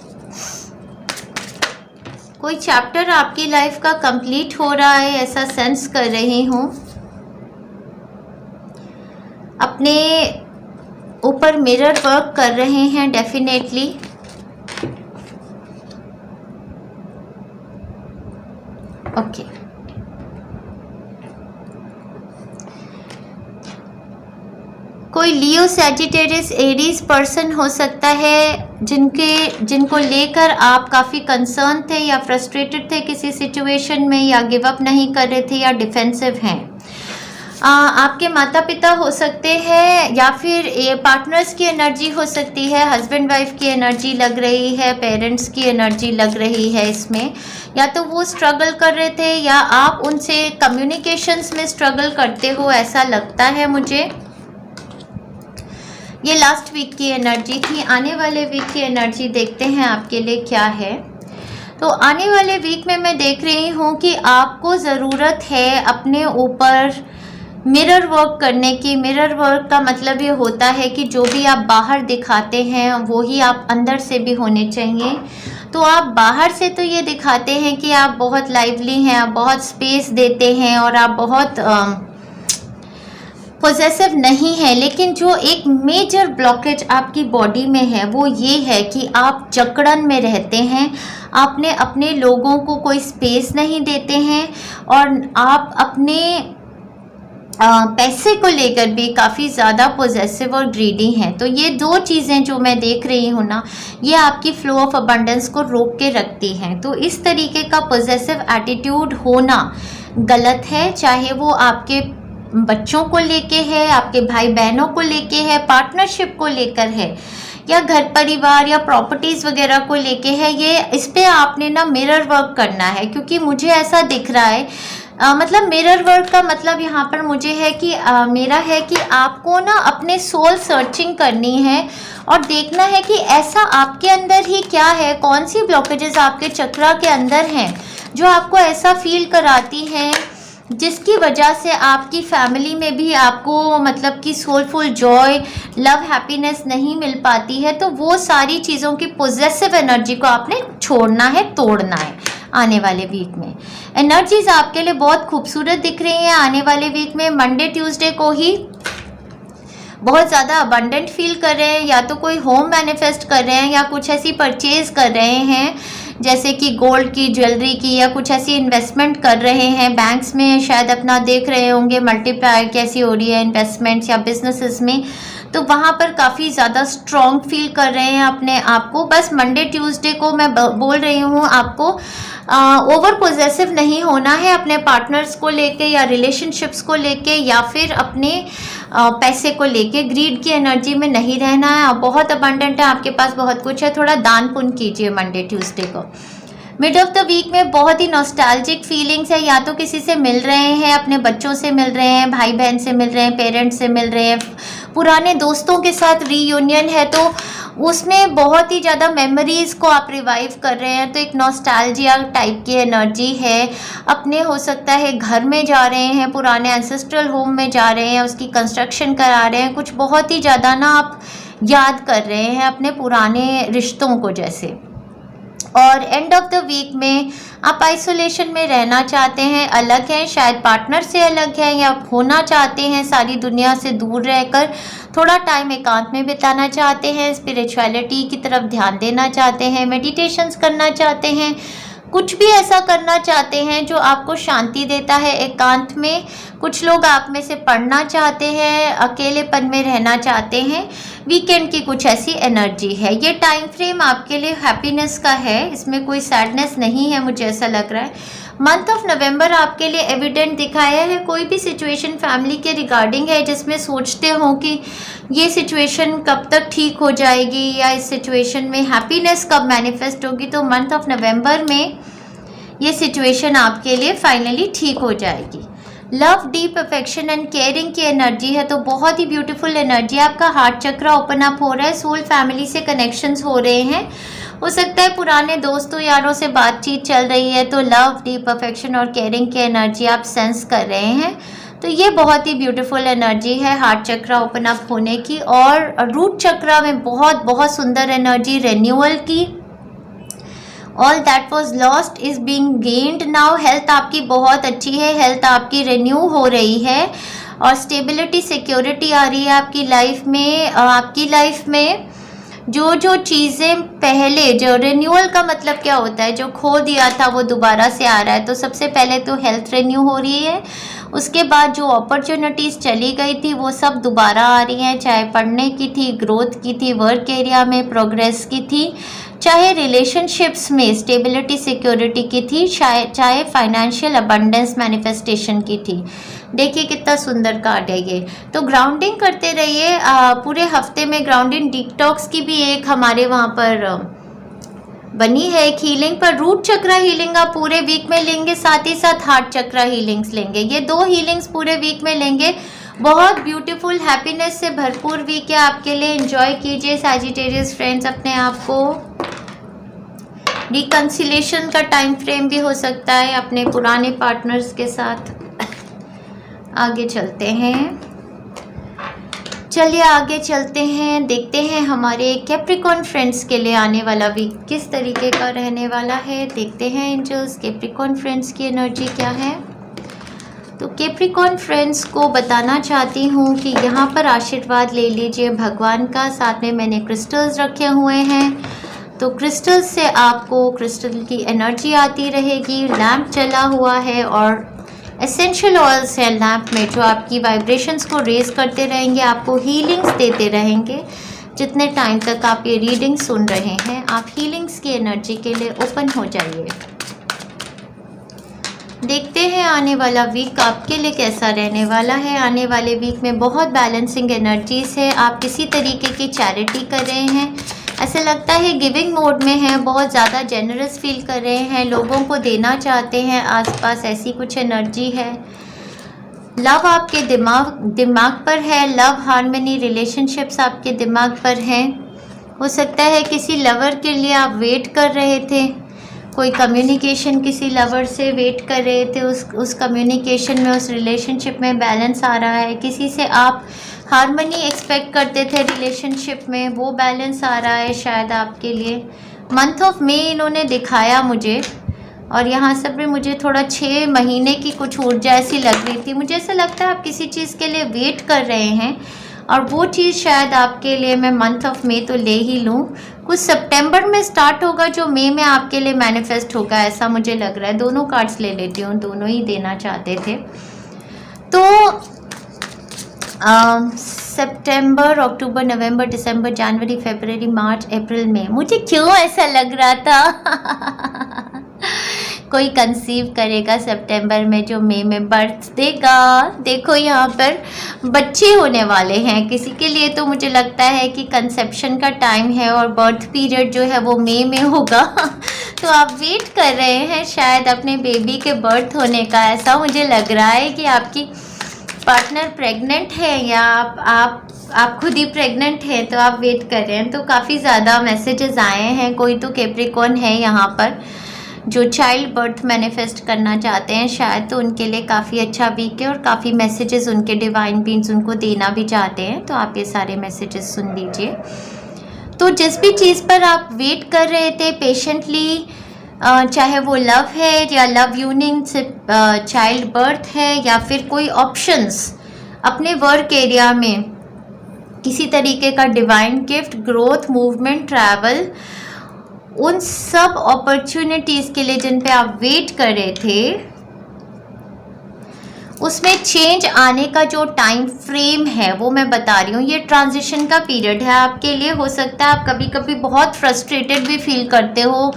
Speaker 2: कोई चैप्टर आपकी लाइफ का कंप्लीट हो रहा है, ऐसा सेंस कर रही हूँ। अपने ऊपर मिरर वर्क कर रहे हैं डेफिनेटली। ओके, कोई लियो, सैजिटेरियस, एरीज पर्सन हो सकता है जिनको लेकर आप काफ़ी कंसर्न थे या फ्रस्ट्रेटेड थे किसी सिचुएशन में, या गिव अप नहीं कर रहे थे, या डिफेंसिव हैं। आपके माता पिता हो सकते हैं, या फिर ये पार्टनर्स की एनर्जी हो सकती है, हस्बैंड वाइफ की एनर्जी लग रही है, पेरेंट्स की एनर्जी लग रही है इसमें। या तो वो स्ट्रगल कर रहे थे या आप उनसे कम्युनिकेशंस में स्ट्रगल करते हो, ऐसा लगता है मुझे। ये लास्ट वीक की एनर्जी थी। आने वाले वीक की एनर्जी देखते हैं आपके लिए क्या है। तो आने वाले वीक में मैं देख रही हूँ कि आपको ज़रूरत है अपने ऊपर मिरर वर्क करने की। मिरर वर्क का मतलब ये होता है कि जो भी आप बाहर दिखाते हैं वो ही आप अंदर से भी होने चाहिए। तो आप बाहर से तो ये दिखाते हैं कि आप बहुत लाइवली हैं, आप बहुत स्पेस देते हैं और आप बहुत पॉसेसिव नहीं है, लेकिन जो एक मेजर ब्लॉकेज आपकी बॉडी में है वो ये है कि आप जकड़न में रहते हैं। आपने अपने लोगों को कोई स्पेस नहीं देते हैं और आप अपने पैसे को लेकर भी काफ़ी ज़्यादा पोजेसिव और ग्रीडी हैं। तो ये दो चीज़ें जो मैं देख रही हूँ ना, ये आपकी फ्लो ऑफ अबंडेंस को रोक के रखती हैं। तो इस तरीके का पोजेसिव एटीट्यूड होना गलत है, चाहे वो आपके बच्चों को लेके है, आपके भाई बहनों को लेके है, पार्टनरशिप को लेकर है, या घर परिवार या प्रॉपर्टीज़ वगैरह को लेके है। ये इस पे आपने ना मिरर वर्क करना है, क्योंकि मुझे ऐसा दिख रहा है, मतलब मिरर वर्क का मतलब यहाँ पर मुझे है कि मेरा है कि आपको ना अपने सोल सर्चिंग करनी है और देखना है कि ऐसा आपके अंदर ही क्या है, कौन सी ब्लॉकेजेस आपके चक्रा के अंदर हैं जो आपको ऐसा फील कराती हैं, जिसकी वजह से आपकी फैमिली में भी आपको मतलब कि सोलफुल जॉय, लव, हैप्पीनेस नहीं मिल पाती है। तो वो सारी चीज़ों की पॉजिटिव एनर्जी को आपने छोड़ना है, तोड़ना है। आने वाले वीक में एनर्जीज आपके लिए बहुत खूबसूरत दिख रही हैं। आने वाले वीक में मंडे ट्यूसडे को ही बहुत ज़्यादा अबंडेंट फील कर रहे हैं, या तो कोई होम मैनिफेस्ट कर रहे हैं या कुछ ऐसी परचेज कर रहे हैं जैसे कि गोल्ड की, ज्वेलरी की, या कुछ ऐसी इन्वेस्टमेंट कर रहे हैं। बैंक्स में शायद अपना देख रहे होंगे मल्टीप्लाई कैसी हो रही है इन्वेस्टमेंट्स या बिजनेसेस में, तो वहाँ पर काफ़ी ज़्यादा स्ट्रॉन्ग फील कर रहे हैं अपने आप को। बस मंडे ट्यूसडे को मैं बोल रही हूँ आपको ओवर पोजेसिव नहीं होना है अपने पार्टनर्स को लेके या रिलेशनशिप्स को लेके या फिर अपने पैसे को लेके। ग्रीड की एनर्जी में नहीं रहना है। आप बहुत अबंडेंट है, आपके पास बहुत कुछ है, थोड़ा दान पुण्य कीजिए मंडे ट्यूसडे को। मिड ऑफ द वीक में बहुत ही नॉस्टैल्जिक फीलिंग्स है, या तो किसी से मिल रहे हैं, अपने बच्चों से मिल रहे हैं, भाई बहन से मिल रहे हैं, पेरेंट्स से मिल रहे हैं, पुराने दोस्तों के साथ रीयूनियन है, तो उसमें बहुत ही ज़्यादा मेमोरीज़ को आप रिवाइव कर रहे हैं। तो एक नॉस्टैल्जिया टाइप की एनर्जी है। अपने हो सकता है घर में जा रहे हैं, पुराने एंसेस्ट्रल होम में जा रहे हैं, उसकी कंस्ट्रक्शन करा रहे हैं, कुछ बहुत ही ज़्यादा ना आप याद कर रहे हैं अपने पुराने रिश्तों को जैसे। और एंड ऑफ द वीक में आप आइसोलेशन में रहना चाहते हैं, अलग हैं, शायद पार्टनर से अलग हैं, या होना चाहते हैं सारी दुनिया से दूर रहकर थोड़ा टाइम एकांत में बिताना चाहते हैं, स्पिरिचुअलिटी की तरफ ध्यान देना चाहते हैं, मेडिटेशंस करना चाहते हैं, कुछ भी ऐसा करना चाहते हैं जो आपको शांति देता है एकांत में। कुछ लोग आप में से पढ़ना चाहते हैं, अकेलेपन में रहना चाहते हैं। वीकेंड की कुछ ऐसी एनर्जी है। ये टाइम फ्रेम आपके लिए हैप्पीनेस का है, इसमें कोई सैडनेस नहीं है, मुझे ऐसा लग रहा है। मंथ ऑफ नवंबर आपके लिए एविडेंट दिखाया है। कोई भी सिचुएशन फैमिली के रिगार्डिंग है जिसमें सोचते हो कि ये सिचुएशन कब तक ठीक हो जाएगी या इस सिचुएशन में हैप्पीनेस कब मैनिफेस्ट होगी, तो मंथ ऑफ नवंबर में ये सिचुएशन आपके लिए फाइनली ठीक हो जाएगी। Love, deep affection and caring की एनर्जी है, तो बहुत ही ब्यूटीफुल एनर्जी। आपका हार्ट चक्रा ओपन अप हो रहा है, सोल फैमिली से कनेक्शंस हो रहे हैं। हो सकता है पुराने दोस्तों यारों से बातचीत चल रही है, तो लव, डीप अफेक्शन और केयरिंग की एनर्जी आप सेंस कर रहे हैं। तो ये बहुत ही ब्यूटीफुल एनर्जी है हार्ट चक्रा ओपन अप होने की। और रूट चक्रा में बहुत बहुत सुंदर एनर्जी रेन्यूअल की। All that was lost is being gained now. Health आपकी बहुत अच्छी है, हेल्थ आपकी रिन्यू हो रही है और स्टेबिलिटी, सिक्योरिटी आ रही है आपकी लाइफ में। आपकी लाइफ में जो जो चीज़ें पहले, जो रिन्यूअल का मतलब क्या होता है, जो खो दिया था वो दोबारा से आ रहा है। तो सबसे पहले तो हेल्थ रिन्यू हो रही है, उसके बाद जो अपॉर्चुनिटीज़ चली गई थी वो सब दोबारा आ रही हैं, चाहे पढ़ने की थी, ग्रोथ की थी, वर्क एरिया में प्रोग्रेस की थी, चाहे रिलेशनशिप्स में स्टेबिलिटी, सिक्योरिटी की थी, चाहे फाइनेंशियल अबंडेंस मैनिफेस्टेशन की थी। देखिए कितना सुंदर कार्ड है ये। तो ग्राउंडिंग करते रहिए पूरे हफ्ते में। ग्राउंडिंग डिटॉक्स की भी एक हमारे वहाँ पर बनी है एक हीलिंग, पर रूट चक्रा हीलिंग आप पूरे वीक में लेंगे, साथ ही साथ हार्ट चक्रा हीलिंग्स लेंगे। ये दो हीलिंग्स पूरे वीक में लेंगे। बहुत ब्यूटीफुल, हैप्पीनेस से भरपूर वीक है आपके लिए। एंजॉय कीजिए सैजिटेरियस फ्रेंड्स अपने आप को। रिकंसिलेशन का टाइम फ्रेम भी हो सकता है अपने पुराने पार्टनर्स के साथ। आगे चलते हैं, चलिए आगे चलते हैं, देखते हैं हमारे कैप्रिकॉर्न फ्रेंड्स के लिए आने वाला वीक किस तरीके का रहने वाला है। देखते हैं एंजल्स कैप्रिकॉर्न फ्रेंड्स की एनर्जी क्या है। तो कैप्रिकॉर्न फ्रेंड्स को बताना चाहती हूँ कि यहाँ पर आशीर्वाद ले लीजिए भगवान का। साथ में मैंने क्रिस्टल्स रखे हुए हैं, तो क्रिस्टल से आपको क्रिस्टल की एनर्जी आती रहेगी। लैंप चला हुआ है और एसेंशियल ऑयल्स हैं लैम्प में जो आपकी वाइब्रेशंस को रेज करते रहेंगे, आपको हीलिंग्स देते रहेंगे। जितने टाइम तक आप ये रीडिंग सुन रहे हैं, आप हीलिंग्स की एनर्जी के लिए ओपन हो जाइए। देखते हैं आने वाला वीक आपके लिए कैसा रहने वाला है। आने वाले वीक में बहुत बैलेंसिंग एनर्जीज है। आप किसी तरीके की चैरिटी कर रहे हैं, ऐसे लगता है गिविंग मोड में हैं, बहुत ज़्यादा जेनरस फील कर रहे हैं, लोगों को देना चाहते हैं आसपास, ऐसी कुछ एनर्जी है। लव आपके दिमाग पर है, लव हार्मनी रिलेशनशिप्स आपके दिमाग पर हैं। हो सकता है किसी लवर के लिए आप वेट कर रहे थे, कोई कम्युनिकेशन किसी लवर से वेट कर रहे थे, उस कम्युनिकेशन में, उस रिलेशनशिप में बैलेंस आ रहा है। किसी से आप हार्मनी एक्सपेक्ट करते थे रिलेशनशिप में, वो बैलेंस आ रहा है शायद आपके लिए। मंथ ऑफ मे इन्होंने दिखाया मुझे, और यहाँ सब में मुझे थोड़ा 6 महीने की कुछ ऊर्जा ऐसी लग रही थी। मुझे ऐसा लगता है आप किसी चीज़ के लिए वेट कर रहे हैं, और वो चीज़ शायद आपके लिए, मैं मंथ ऑफ मे तो ले ही लूँ, कुछ सितंबर में स्टार्ट होगा जो मई में आपके लिए मैनिफेस्ट होगा, ऐसा मुझे लग रहा है। दोनों कार्ड्स ले लेती हूँ, दोनों ही देना चाहते थे। तो सितंबर, अक्टूबर, नवंबर, दिसंबर, जनवरी, फरवरी, मार्च, अप्रैल, मई, मुझे क्यों ऐसा लग रहा था कोई कंसीव करेगा सितंबर में जो मई में बर्थ देगा। देखो यहाँ पर बच्चे होने वाले हैं किसी के लिए, तो मुझे लगता है कि कंसेप्शन का टाइम है और बर्थ पीरियड जो है वो मई में होगा तो आप वेट कर रहे हैं शायद अपने बेबी के बर्थ होने का। ऐसा मुझे लग रहा है कि आपकी पार्टनर प्रेग्नेंट है या आप खुद ही प्रेग्नेंट हैं, तो आप वेट कर रहे हैं। तो काफ़ी ज़्यादा मैसेजेस आए हैं। कोई तो कैप्रिकॉर्न है यहाँ पर जो चाइल्ड बर्थ मैनिफेस्ट करना चाहते हैं शायद, तो उनके लिए काफ़ी अच्छा वीक है और काफ़ी मैसेजेस उनके डिवाइन बीइंग्स उनको देना भी चाहते हैं। तो आप ये सारे मैसेजेस सुन लीजिए। तो जिस भी चीज़ पर आप वेट कर रहे थे पेशेंटली, चाहे वो लव है या लव यूनियन से चाइल्ड बर्थ है या फिर कोई ऑप्शंस अपने वर्क एरिया में, किसी तरीके का divine gift, growth, movement, travel, उन सब अपॉर्चुनिटीज़ के लिए जिन पे आप वेट कर रहे थे, उसमें चेंज आने का जो टाइम फ्रेम है वो मैं बता रही हूँ। ये ट्रांजिशन का पीरियड है आपके लिए। हो सकता है आप कभी कभी बहुत फ्रस्ट्रेटेड भी फील करते हो,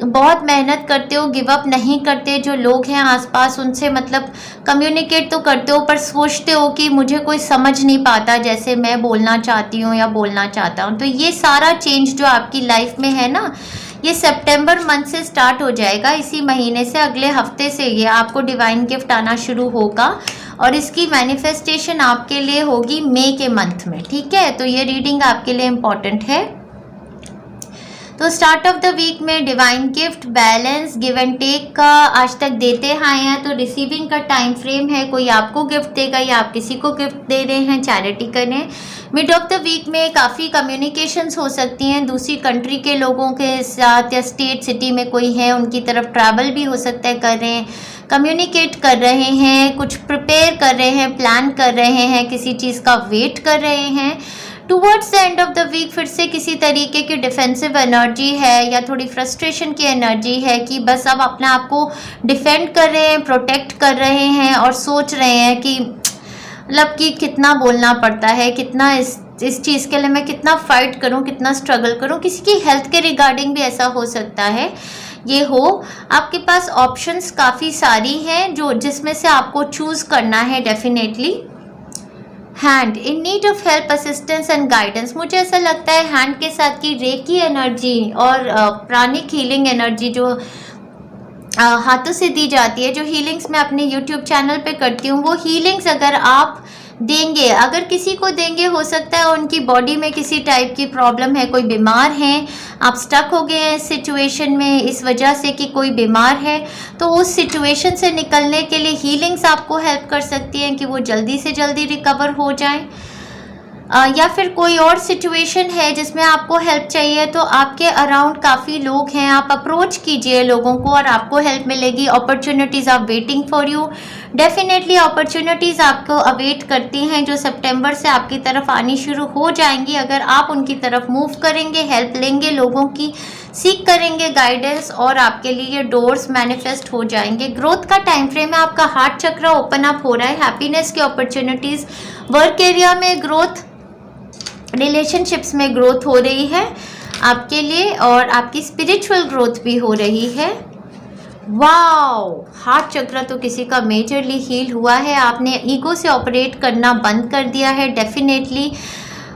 Speaker 2: बहुत मेहनत करते हो, गिव अप नहीं करते, जो लोग हैं आसपास उनसे मतलब कम्युनिकेट तो करते हो पर सोचते हो कि मुझे कोई समझ नहीं पाता जैसे मैं बोलना चाहती हूँ या बोलना चाहता हूँ। तो ये सारा चेंज जो आपकी लाइफ में है ना, ये सितंबर मंथ से स्टार्ट हो जाएगा। इसी महीने से, अगले हफ्ते से ये आपको डिवाइन गिफ्ट आना शुरू होगा और इसकी मैनिफेस्टेशन आपके लिए होगी मई के मंथ में। ठीक है, तो ये रीडिंग आपके लिए इम्पॉर्टेंट है। तो स्टार्ट ऑफ द वीक में divine gift, balance, give and take का आज तक देते आए हैं। तो रिसीविंग का टाइम फ्रेम है, कोई आपको गिफ्ट देगा या आप किसी को गिफ्ट दे रहे हैं, चैरिटी करें। मिड ऑफ द वीक में काफ़ी कम्युनिकेशंस हो सकती हैं दूसरी कंट्री के लोगों के साथ, या स्टेट सिटी में कोई है उनकी तरफ ट्रैवल भी हो सकता है कर रहे हैं, कम्युनिकेट कर रहे हैं, कुछ प्रिपेयर कर रहे हैं, प्लान कर रहे हैं, किसी चीज़ का वेट कर रहे हैं। Towards the end of the week फिर से किसी तरीके की डिफेंसिव एनर्जी है या थोड़ी फ्रस्ट्रेशन की एनर्जी है कि बस अब अपने आप को डिफेंड कर रहे हैं, प्रोटेक्ट कर रहे हैं और सोच रहे हैं कि मतलब कि कितना बोलना पड़ता है, कितना इस चीज़ के लिए मैं कितना फ़ाइट करूं, कितना स्ट्रगल करूं। किसी की हेल्थ के रिगार्डिंग भी ऐसा हो सकता है। ये हो, आपके पास ऑप्शंस काफ़ी सारी हैं जो जिसमें से आपको चूज़ करना है definitely. Hand in need of help, assistance and guidance. मुझे ऐसा लगता है हैंड के साथ की रेकी एनर्जी और प्राणिक हीलिंग एनर्जी जो हाथों से दी जाती है, जो हीलिंग्स मैं अपने यूट्यूब चैनल पे करती हूँ, वो हीलिंग्स अगर आप देंगे, अगर किसी को देंगे, हो सकता है उनकी बॉडी में किसी टाइप की प्रॉब्लम है, कोई बीमार है, आप स्टक हो गए हैं इस सिचुएशन में इस वजह से कि कोई बीमार है, तो उस सिचुएशन से निकलने के लिए हीलिंग्स आपको हेल्प कर सकती हैं कि वो जल्दी से जल्दी रिकवर हो जाए। या फिर कोई और सिचुएशन है जिसमें आपको हेल्प चाहिए, तो आपके अराउंड काफ़ी लोग हैं, आप अप्रोच कीजिए लोगों को और आपको हेल्प मिलेगी। Opportunities are waiting for you, definitely opportunities आपको अवेट करती हैं जो सितंबर से आपकी तरफ आनी शुरू हो जाएंगी। अगर आप उनकी तरफ मूव करेंगे, हेल्प लेंगे लोगों की, सीख करेंगे गाइडेंस और आपके लिए ये डोर्स मैनिफेस्ट हो जाएंगे। ग्रोथ का टाइम फ्रेम है, आपका हार्ट चक्र ओपन अप हो रहा है, हैप्पीनेस की अपॉर्चुनिटीज़, वर्क एरिया में ग्रोथ, रिलेशनशिप्स में ग्रोथ हो रही है आपके लिए, और आपकी स्पिरिचुअल ग्रोथ भी हो रही है। वाओ, हार्ट चक्र तो किसी का मेजरली हील हुआ है, आपने ईगो से ऑपरेट करना बंद कर दिया है। डेफिनेटली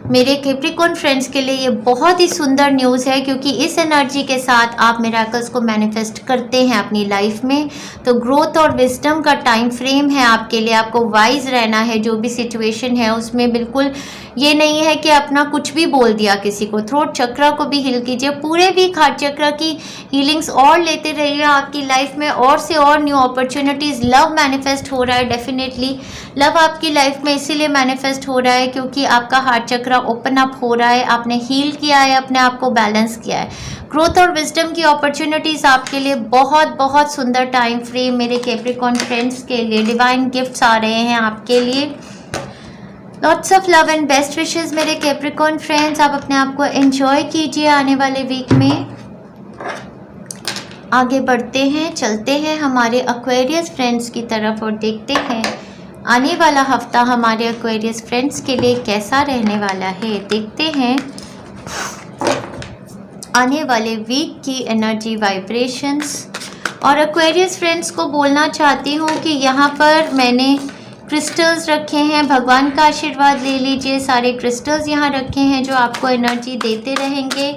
Speaker 2: मेरे कैप्रिकॉर्न फ्रेंड्स के लिए ये बहुत ही सुंदर न्यूज़ है, क्योंकि इस एनर्जी के साथ आप मिरेकल्स को मैनिफेस्ट करते हैं अपनी लाइफ में। तो ग्रोथ और विजडम का टाइम फ्रेम है आपके लिए, आपको वाइज रहना है जो भी सिचुएशन है उसमें। बिल्कुल ये नहीं है कि अपना कुछ भी बोल दिया किसी को। थ्रोट चक्र को भी हील कीजिए, पूरे वीक हार्ट चक्र की हीलिंग्स और लेते रहिए आपकी लाइफ में, और से और न्यू अपॉर्चुनिटीज़। लव मैनिफेस्ट हो रहा है, डेफिनेटली लव आपकी लाइफ में इसीलिए मैनिफेस्ट हो रहा है क्योंकि आपका हार्ट चक्र ओपन अप हो रहा है, आपने हील किया है, अपने आप को बैलेंस किया है। ग्रोथ और विजडम की अपॉर्चुनिटीज़ आपके लिए बहुत बहुत सुंदर टाइम फ्रेम मेरे कैप्रिकॉर्न फ्रेंड्स के लिए। डिवाइन गिफ्ट्स आ रहे हैं आपके लिए। Lots of love and best wishes मेरे कैप्रिकॉर्न फ्रेंड्स, आप अपने आप को एंजॉय कीजिए आने वाले वीक में। आगे बढ़ते हैं, चलते हैं हमारे एक्वेरियस फ्रेंड्स की तरफ और देखते हैं आने वाला हफ्ता हमारे एक्वेरियस फ्रेंड्स के लिए कैसा रहने वाला है। देखते हैं आने वाले वीक की एनर्जी वाइब्रेशंस। और एक्वेरियस फ्रेंड्स को बोलना चाहती हूँ कि यहाँ पर मैंने क्रिस्टल्स रखे हैं, भगवान का आशीर्वाद ले लीजिए। सारे क्रिस्टल्स यहाँ रखे हैं जो आपको एनर्जी देते रहेंगे।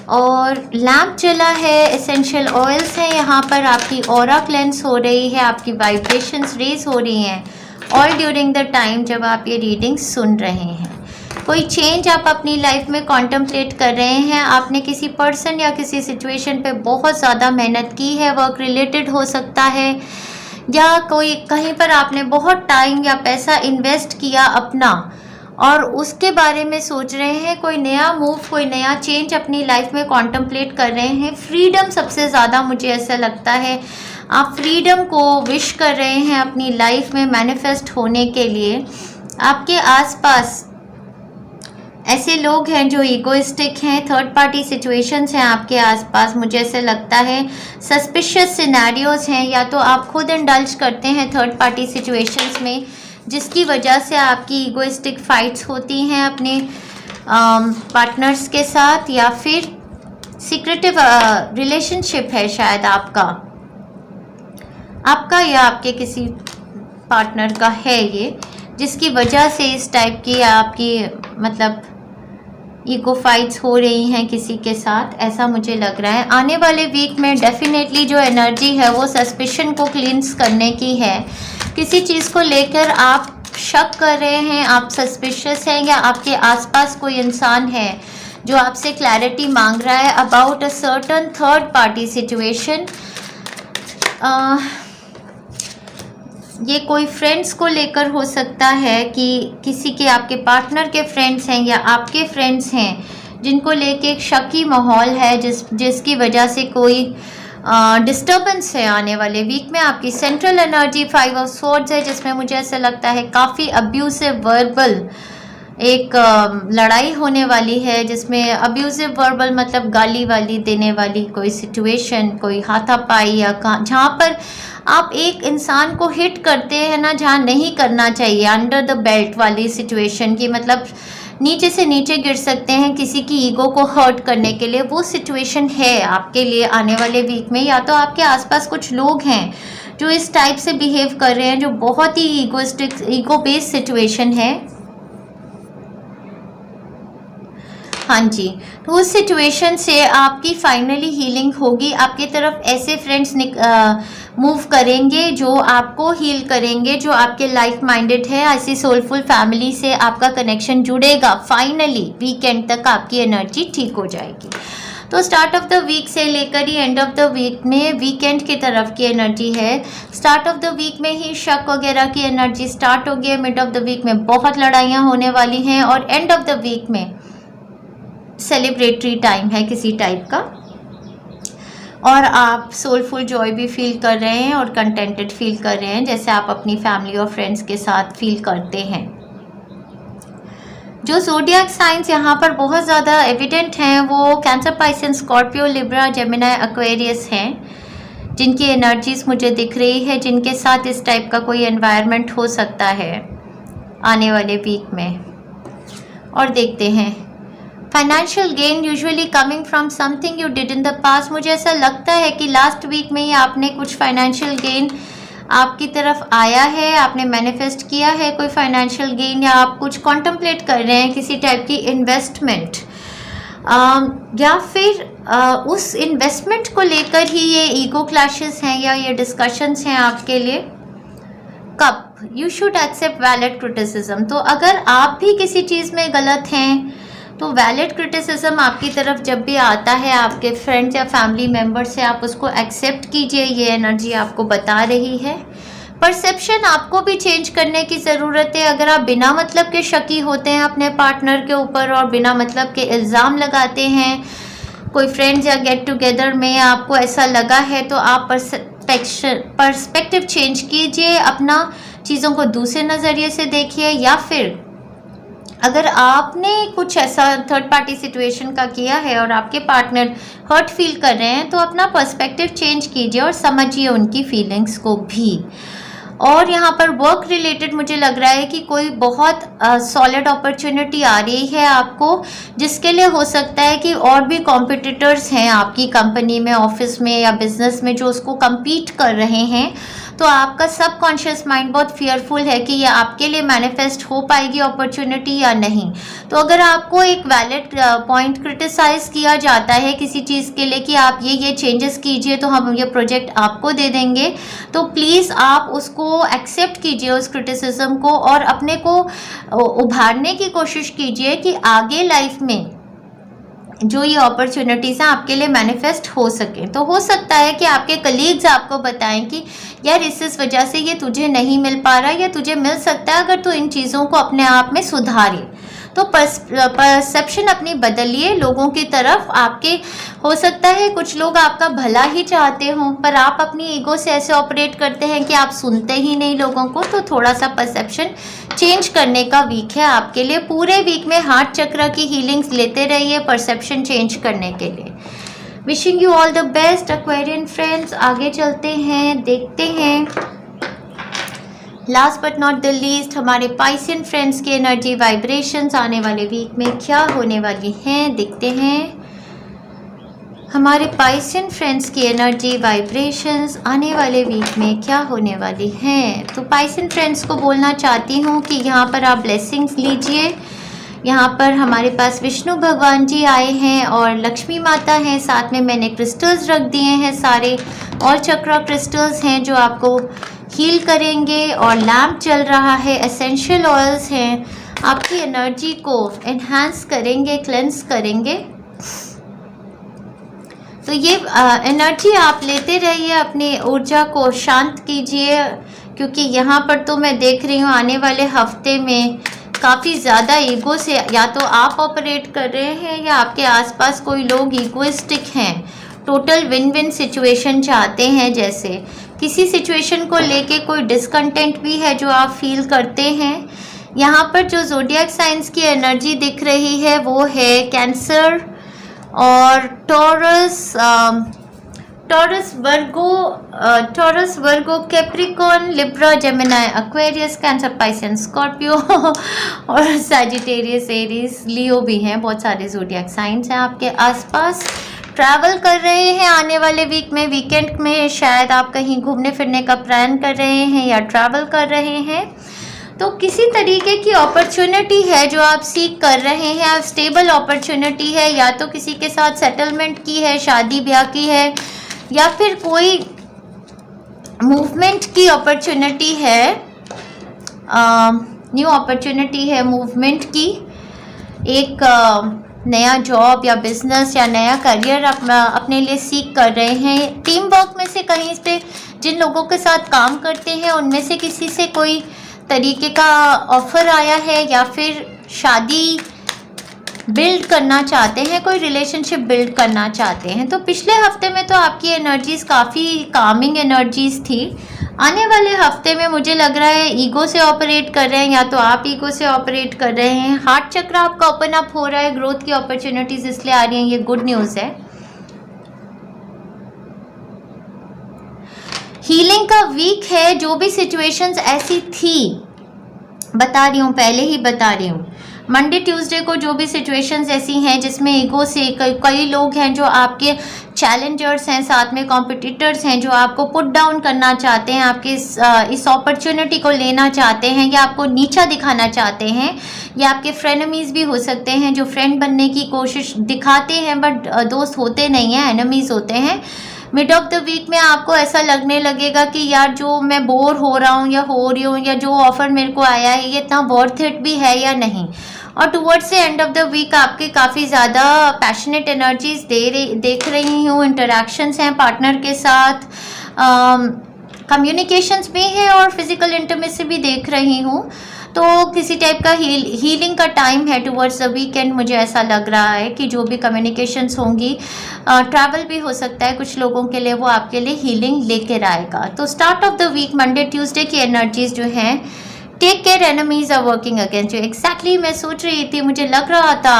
Speaker 2: और लैम्प जला है, एसेंशियल ऑयल्स हैं यहाँ पर, आपकी ऑरा क्लेंस हो रही है, आपकी वाइब्रेशंस रेज हो रही हैं ऑल ड्यूरिंग द टाइम जब आप ये रीडिंग सुन रहे हैं। कोई चेंज आप अपनी लाइफ में कॉन्टम्पलेट कर रहे हैं, आपने किसी पर्सन या किसी सिचुएशन पे बहुत ज़्यादा मेहनत की है, वर्क रिलेटेड हो सकता है, या कोई कहीं पर आपने बहुत टाइम या पैसा इन्वेस्ट किया अपना और उसके बारे में सोच रहे हैं, कोई नया मूव, कोई नया चेंज अपनी लाइफ में कॉन्टम्पलेट कर रहे हैं। फ्रीडम सबसे ज़्यादा मुझे ऐसा लगता है, आप फ्रीडम को विश कर रहे हैं अपनी लाइफ में मैनिफेस्ट होने के लिए। आपके आसपास ऐसे लोग हैं जो ईगोइस्टिक हैं, थर्ड पार्टी सिचुएशंस हैं आपके आसपास, मुझे ऐसे लगता है सस्पिशियस सिनेरियोज हैं, या तो आप खुद इंडल्ज करते हैं थर्ड पार्टी सिचुएशंस में जिसकी वजह से आपकी ईगोइस्टिक फाइट्स होती हैं अपने पार्टनर्स के साथ, या फिर सीक्रेटिव रिलेशनशिप है शायद आपका या आपके किसी पार्टनर का है ये, जिसकी वजह से इस टाइप की आपकी मतलब ईगो फाइट्स हो रही हैं किसी के साथ, ऐसा मुझे लग रहा है। आने वाले वीक में डेफिनेटली जो एनर्जी है वो सस्पिशन को क्लींस करने की है। किसी चीज़ को लेकर आप शक कर रहे हैं, आप सस्पिशियस हैं, या आपके आसपास कोई इंसान है जो आपसे क्लैरिटी मांग रहा है about a certain third party situation. ये कोई फ्रेंड्स को लेकर हो सकता है कि किसी के आपके पार्टनर के फ्रेंड्स हैं या आपके फ्रेंड्स हैं जिनको लेके एक शकी माहौल है, जिसकी वजह से कोई डिस्टर्बेंस है आने वाले वीक में। आपकी सेंट्रल एनर्जी 5 ऑफ स्वॉर्ड्स है, जिसमें मुझे ऐसा लगता है काफ़ी अब्यूसिव वर्बल एक लड़ाई होने वाली है, जिसमें अब्यूसिव वर्बल मतलब गाली वाली देने वाली कोई सिचुएशन, कोई हाथापाई, या जहाँ पर आप एक इंसान को हिट करते हैं ना जहाँ नहीं करना चाहिए, अंडर द बेल्ट वाली सिचुएशन की, मतलब नीचे से नीचे गिर सकते हैं किसी की ईगो को हर्ट करने के लिए, वो सिचुएशन है आपके लिए आने वाले वीक में। या तो आपके आसपास कुछ लोग हैं जो इस टाइप से बिहेव कर रहे हैं, जो बहुत ही ईगो बेस्ड सिचुएशन है। हाँ जी, तो उस सिचुएशन से आपकी फाइनली हीलिंग होगी। आपकी तरफ ऐसे फ्रेंड्स मूव करेंगे जो आपको हील करेंगे, जो आपके लाइक माइंडेड है। ऐसी सोलफुल फैमिली से आपका कनेक्शन जुड़ेगा। फाइनली वीकेंड तक आपकी एनर्जी ठीक हो जाएगी। तो स्टार्ट ऑफ द वीक से लेकर ही एंड ऑफ द वीक में वीकेंड की तरफ की एनर्जी है। स्टार्ट ऑफ द वीक में ही शक वगैरह की एनर्जी स्टार्ट होगी। मिड ऑफ द वीक में बहुत लड़ाइयाँ होने वाली हैं, और एंड ऑफ द वीक में सेलिब्रेटरी टाइम है किसी टाइप का, और आप सोलफुल जॉय भी फील कर रहे हैं और कंटेंटेड फील कर रहे हैं, जैसे आप अपनी फैमिली और फ्रेंड्स के साथ फील करते हैं। जो ज़ोडिएक साइंस यहाँ पर बहुत ज़्यादा एविडेंट हैं वो cancer, Pisces, Scorpio, Libra, Gemini, Aquarius हैं, जिनकी एनर्जीज मुझे दिख रही है, जिनके साथ इस टाइप का कोई एनवायरनमेंट हो सकता है आने वाले वीक में। और देखते हैं financial gain usually coming from something you did in the past. मुझे ऐसा लगता है कि लास्ट वीक में ही आपने कुछ फाइनेंशियल गेन आपकी तरफ आया है, आपने मैनिफेस्ट किया है कोई फाइनेंशियल गेन, या आप कुछ कॉन्टम्पलेट कर रहे हैं किसी टाइप की इन्वेस्टमेंट, या फिर उस इन्वेस्टमेंट को लेकर ही ये ईगो क्लैशेस हैं या ये डिस्कशंस हैं आपके लिए। कब you should accept valid criticism. तो अगर आप भी किसी चीज़ में गलत हैं तो वैलिड क्रिटिसिज्म आपकी तरफ जब भी आता है आपके फ्रेंड्स या फैमिली मेम्बर से, आप उसको एक्सेप्ट कीजिए। ये एनर्जी आपको बता रही है। परसेप्शन आपको भी चेंज करने की ज़रूरत है। अगर आप बिना मतलब के शकी होते हैं अपने पार्टनर के ऊपर और बिना मतलब के इल्ज़ाम लगाते हैं कोई फ्रेंड्स या गेट टुगेदर में, आपको ऐसा लगा है, तो आप पर्सपेक्टिव चेंज कीजिए, अपना चीज़ों को दूसरे नज़रिए से देखिए। या फिर अगर आपने कुछ ऐसा थर्ड पार्टी सिचुएशन का किया है और आपके पार्टनर हर्ट फील कर रहे हैं, तो अपना पर्सपेक्टिव चेंज कीजिए और समझिए उनकी फीलिंग्स को भी। और यहाँ पर वर्क रिलेटेड मुझे लग रहा है कि कोई बहुत सॉलिड अपॉर्चुनिटी आ रही है आपको, जिसके लिए हो सकता है कि और भी कॉम्पिटिटर्स हैं आपकी कंपनी में, ऑफिस में या बिजनेस में, जो उसको compete कर रहे हैं। तो आपका सबकॉन्शियस माइंड बहुत फियरफुल है कि ये आपके लिए मैनिफेस्ट हो पाएगी अपॉर्चुनिटी या नहीं। तो अगर आपको एक वैलिड पॉइंट क्रिटिसाइज किया जाता है किसी चीज़ के लिए कि आप ये चेंजेस कीजिए तो हम ये प्रोजेक्ट आपको दे देंगे, तो प्लीज़ आप उसको एक्सेप्ट कीजिए उस क्रिटिसिज्म को, और अपने को उभारने की कोशिश कीजिए कि आगे लाइफ में जो ये अपॉर्चुनिटीज़ हैं आपके लिए मैनिफेस्ट हो सके। तो हो सकता है कि आपके कलीग्स आपको बताएं कि यार इस वजह से ये तुझे नहीं मिल पा रहा, या तुझे मिल सकता है अगर तू इन चीज़ों को अपने आप में सुधारे। तो परसेप्शन अपनी बदलिए लोगों की तरफ। आपके हो सकता है कुछ लोग आपका भला ही चाहते हों, पर आप अपनी ईगो से ऐसे ऑपरेट करते हैं कि आप सुनते ही नहीं लोगों को। तो थोड़ा सा परसेप्शन चेंज करने का वीक है आपके लिए। पूरे वीक में हार्ट चक्र की हीलिंग्स लेते रहिए परसेप्शन चेंज करने के लिए। Wishing you all the best Aquarian friends. आगे चलते हैं, देखते हैं last but not the least हमारे पाइसियन फ्रेंड्स की एनर्जी वाइब्रेशंस आने वाले वीक में क्या होने वाली हैं। देखते हैं हमारे पाइसियन फ्रेंड्स की एनर्जी वाइब्रेशंस आने वाले वीक में क्या होने वाली हैं। तो पाइसियन फ्रेंड्स को बोलना चाहती हूँ कि यहाँ पर आप ब्लेसिंग्स लीजिए। यहाँ पर हमारे पास विष्णु भगवान जी आए हैं और लक्ष्मी माता हैं, साथ में मैंने क्रिस्टल्स रख दिए हैं सारे, और चक्रा क्रिस्टल्स हैं जो आपको हील करेंगे, और लैम्प चल रहा है, एसेंशियल ऑयल्स हैं, आपकी एनर्जी को एनहांस करेंगे, क्लेंस करेंगे। तो ये एनर्जी आप लेते रहिए, अपनी ऊर्जा को शांत कीजिए, क्योंकि यहाँ पर तो मैं देख रही हूँ आने वाले हफ्ते में काफ़ी ज़्यादा ईगो से या तो आप ऑपरेट कर रहे हैं या आपके आसपास कोई लोग ईगोइस्टिक हैं, टोटल विन विन सिचुएशन चाहते हैं। जैसे किसी सिचुएशन को लेके कोई डिसकंटेंट भी है जो आप फील करते हैं। यहाँ पर जो ज़ोडिएक साइंस की एनर्जी दिख रही है वो है कैंसर और Taurus, Virgo, Capricorn, Libra, Gemini, Aquarius, Cancer, Pisces, Scorpio और सैजिटेरियस, एरीज, लियो भी हैं। बहुत सारे ज़ोडिएक साइंस हैं आपके आसपास। ट्रैवल कर रहे हैं आने वाले वीक में, वीकेंड में शायद आप कहीं घूमने फिरने का प्लान कर रहे हैं या ट्रैवल कर रहे हैं। तो किसी तरीके की अपॉर्चुनिटी है जो आप सीख कर रहे हैं, स्टेबल अपॉर्चुनिटी है, या तो किसी के साथ सेटलमेंट की है, शादी ब्याह की है, या फिर कोई मूवमेंट की अपॉर्चुनिटी है, न्यू अपॉर्चुनिटी है मूवमेंट की, एक नया जॉब या बिजनेस या नया करियर अपने लिए सीख कर रहे हैं। टीम वर्क में से कहीं पे जिन लोगों के साथ काम करते हैं उनमें से किसी से कोई तरीके का ऑफर आया है, या फिर शादी बिल्ड करना चाहते हैं, कोई रिलेशनशिप बिल्ड करना चाहते हैं। तो पिछले हफ्ते में तो आपकी एनर्जीज काफ़ी कामिंग एनर्जीज थी। आने वाले हफ्ते में मुझे लग रहा है ईगो से ऑपरेट कर रहे हैं, या तो आप ईगो से ऑपरेट कर रहे हैं। हार्ट चक्र आपका ओपन अप हो रहा है, ग्रोथ की अपॉर्चुनिटीज इसलिए आ रही हैं, ये गुड न्यूज़ है। हीलिंग का वीक है। जो भी सिचुएशंस ऐसी थी, बता रही हूँ, पहले ही बता रही हूँ, मंडे ट्यूसडे को जो भी सिचुएशंस ऐसी हैं जिसमें ईगो से कई लोग हैं जो आपके चैलेंजर्स हैं, साथ में कॉम्पिटिटर्स हैं जो आपको पुट डाउन करना चाहते हैं, आपके इस अपॉर्चुनिटी को लेना चाहते हैं या आपको नीचा दिखाना चाहते हैं, या आपके फ्रेनेमीज भी हो सकते हैं जो फ्रेंड बनने की कोशिश दिखाते हैं बट दोस्त होते नहीं हैं, एनिमीज होते हैं। मिड ऑफ द वीक में आपको ऐसा लगने लगेगा कि यार जो मैं बोर हो रहा हूँ या हो रही हूँ, या जो ऑफर मेरे को आया है ये इतना वर्थ इट भी है या नहीं। और towards the end of the week आपके काफ़ी ज़्यादा पैशनेट एनर्जीज देख रही हूँ, इंटरेक्शंस हैं पार्टनर के साथ, कम्युनिकेशंस भी हैं और फिजिकल इंटीमेसी भी देख रही हूँ। तो किसी टाइप का हीलिंग का टाइम है टुवर्ड्स द वीकेंड। मुझे ऐसा लग रहा है कि जो भी कम्युनिकेशंस होंगी, ट्रैवल भी हो सकता है कुछ लोगों के लिए, वो आपके लिए हीलिंग लेकर आएगा। तो start of the week Monday Tuesday की एनर्जीज जो हैं, take care enemies are working against you. Exactly मैं सोच रही थी, मुझे लग रहा था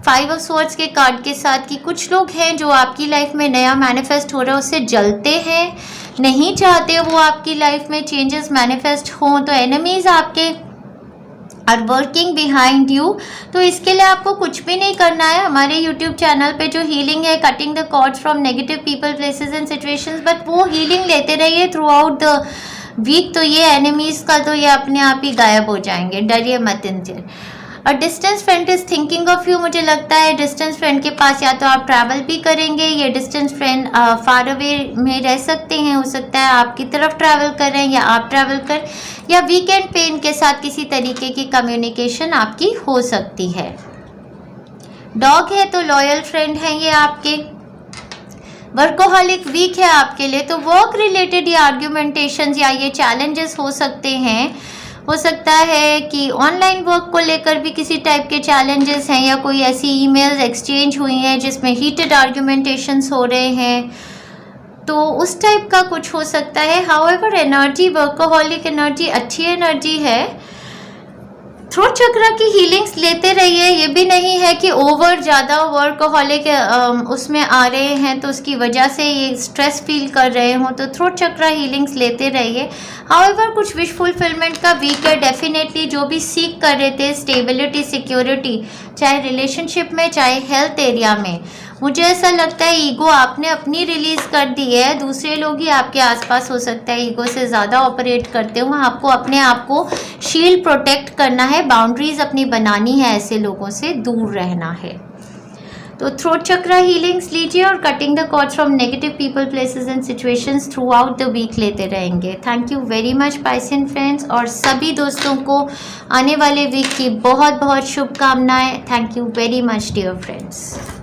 Speaker 2: 5 ऑफ स्वॉर्ड्स के कार्ड के साथ कि कुछ लोग हैं जो आपकी लाइफ में नया मैनिफेस्ट हो रहा है उससे जलते हैं, नहीं चाहते वो आपकी लाइफ में चेंजेस मैनिफेस्ट हों। तो एनिमीज आपके आर वर्किंग बिहाइंड यू। तो इसके लिए आपको कुछ भी नहीं करना है। हमारे यूट्यूब चैनल पे जो हीलिंग है, cutting the cords from negative people, places and situations, but वो हीलिंग लेते रहिए थ्रू आउट द वीक। तो ये एनिमीज का तो ये अपने आप ही गायब हो जाएंगे, डरिए मत इनसे। और distance friend is thinking of you. मुझे लगता है डिस्टेंस फ्रेंड के पास या तो आप ट्रैवल भी करेंगे, या डिस्टेंस फ्रेंड फार अवे में रह सकते हैं, हो सकता है आपकी तरफ ट्रैवल करें या आप ट्रैवल कर, या वीकेंड पे इनके साथ किसी तरीके की कम्युनिकेशन आपकी हो सकती है। डॉग है तो लॉयल फ्रेंड हैं ये आपके। वर्कोहॉलिक वीक है आपके लिए, तो वर्क रिलेटेड ये आर्ग्यूमेंटेशंस या ये चैलेंजेस हो सकते हैं। हो सकता है कि ऑनलाइन वर्क को लेकर भी किसी टाइप के चैलेंजेस हैं, या कोई ऐसी ईमेल्स एक्सचेंज हुई हैं जिसमें हीटेड आर्ग्यूमेंटेशंस हो रहे हैं, तो उस टाइप का कुछ हो सकता है। हाउएवर एनर्जी, वर्कोहॉलिक एनर्जी अच्छी एनर्जी है। थ्रोट चक्र की हीलिंग्स लेते रहिए। ये भी नहीं है कि ओवर ज़्यादा वर्कहॉलिक उसमें आ रहे हैं तो उसकी वजह से ये स्ट्रेस फील कर रहे हों, तो थ्रोट चक्र हीलिंग्स लेते रहिए। हाउएवर कुछ विश फुलफिलमेंट का वीक है डेफिनेटली। जो भी सीख कर रहे थे स्टेबिलिटी, सिक्योरिटी, चाहे रिलेशनशिप में चाहे हेल्थ एरिया में, मुझे ऐसा लगता है ईगो आपने अपनी रिलीज कर दी है। दूसरे लोग ही आपके आसपास हो सकता है ईगो से ज़्यादा ऑपरेट करते हो। आपको अपने आप को शील्ड प्रोटेक्ट करना है, बाउंड्रीज अपनी बनानी है, ऐसे लोगों से दूर रहना है। तो थ्रोट चक्र हीलिंग्स लीजिए और cutting the cords from negative people, places and situations throughout the week लेते रहेंगे। Thank you very much Piscean friends, और सभी दोस्तों को आने वाले वीक की बहुत बहुत शुभकामनाएं। Thank you very much dear friends.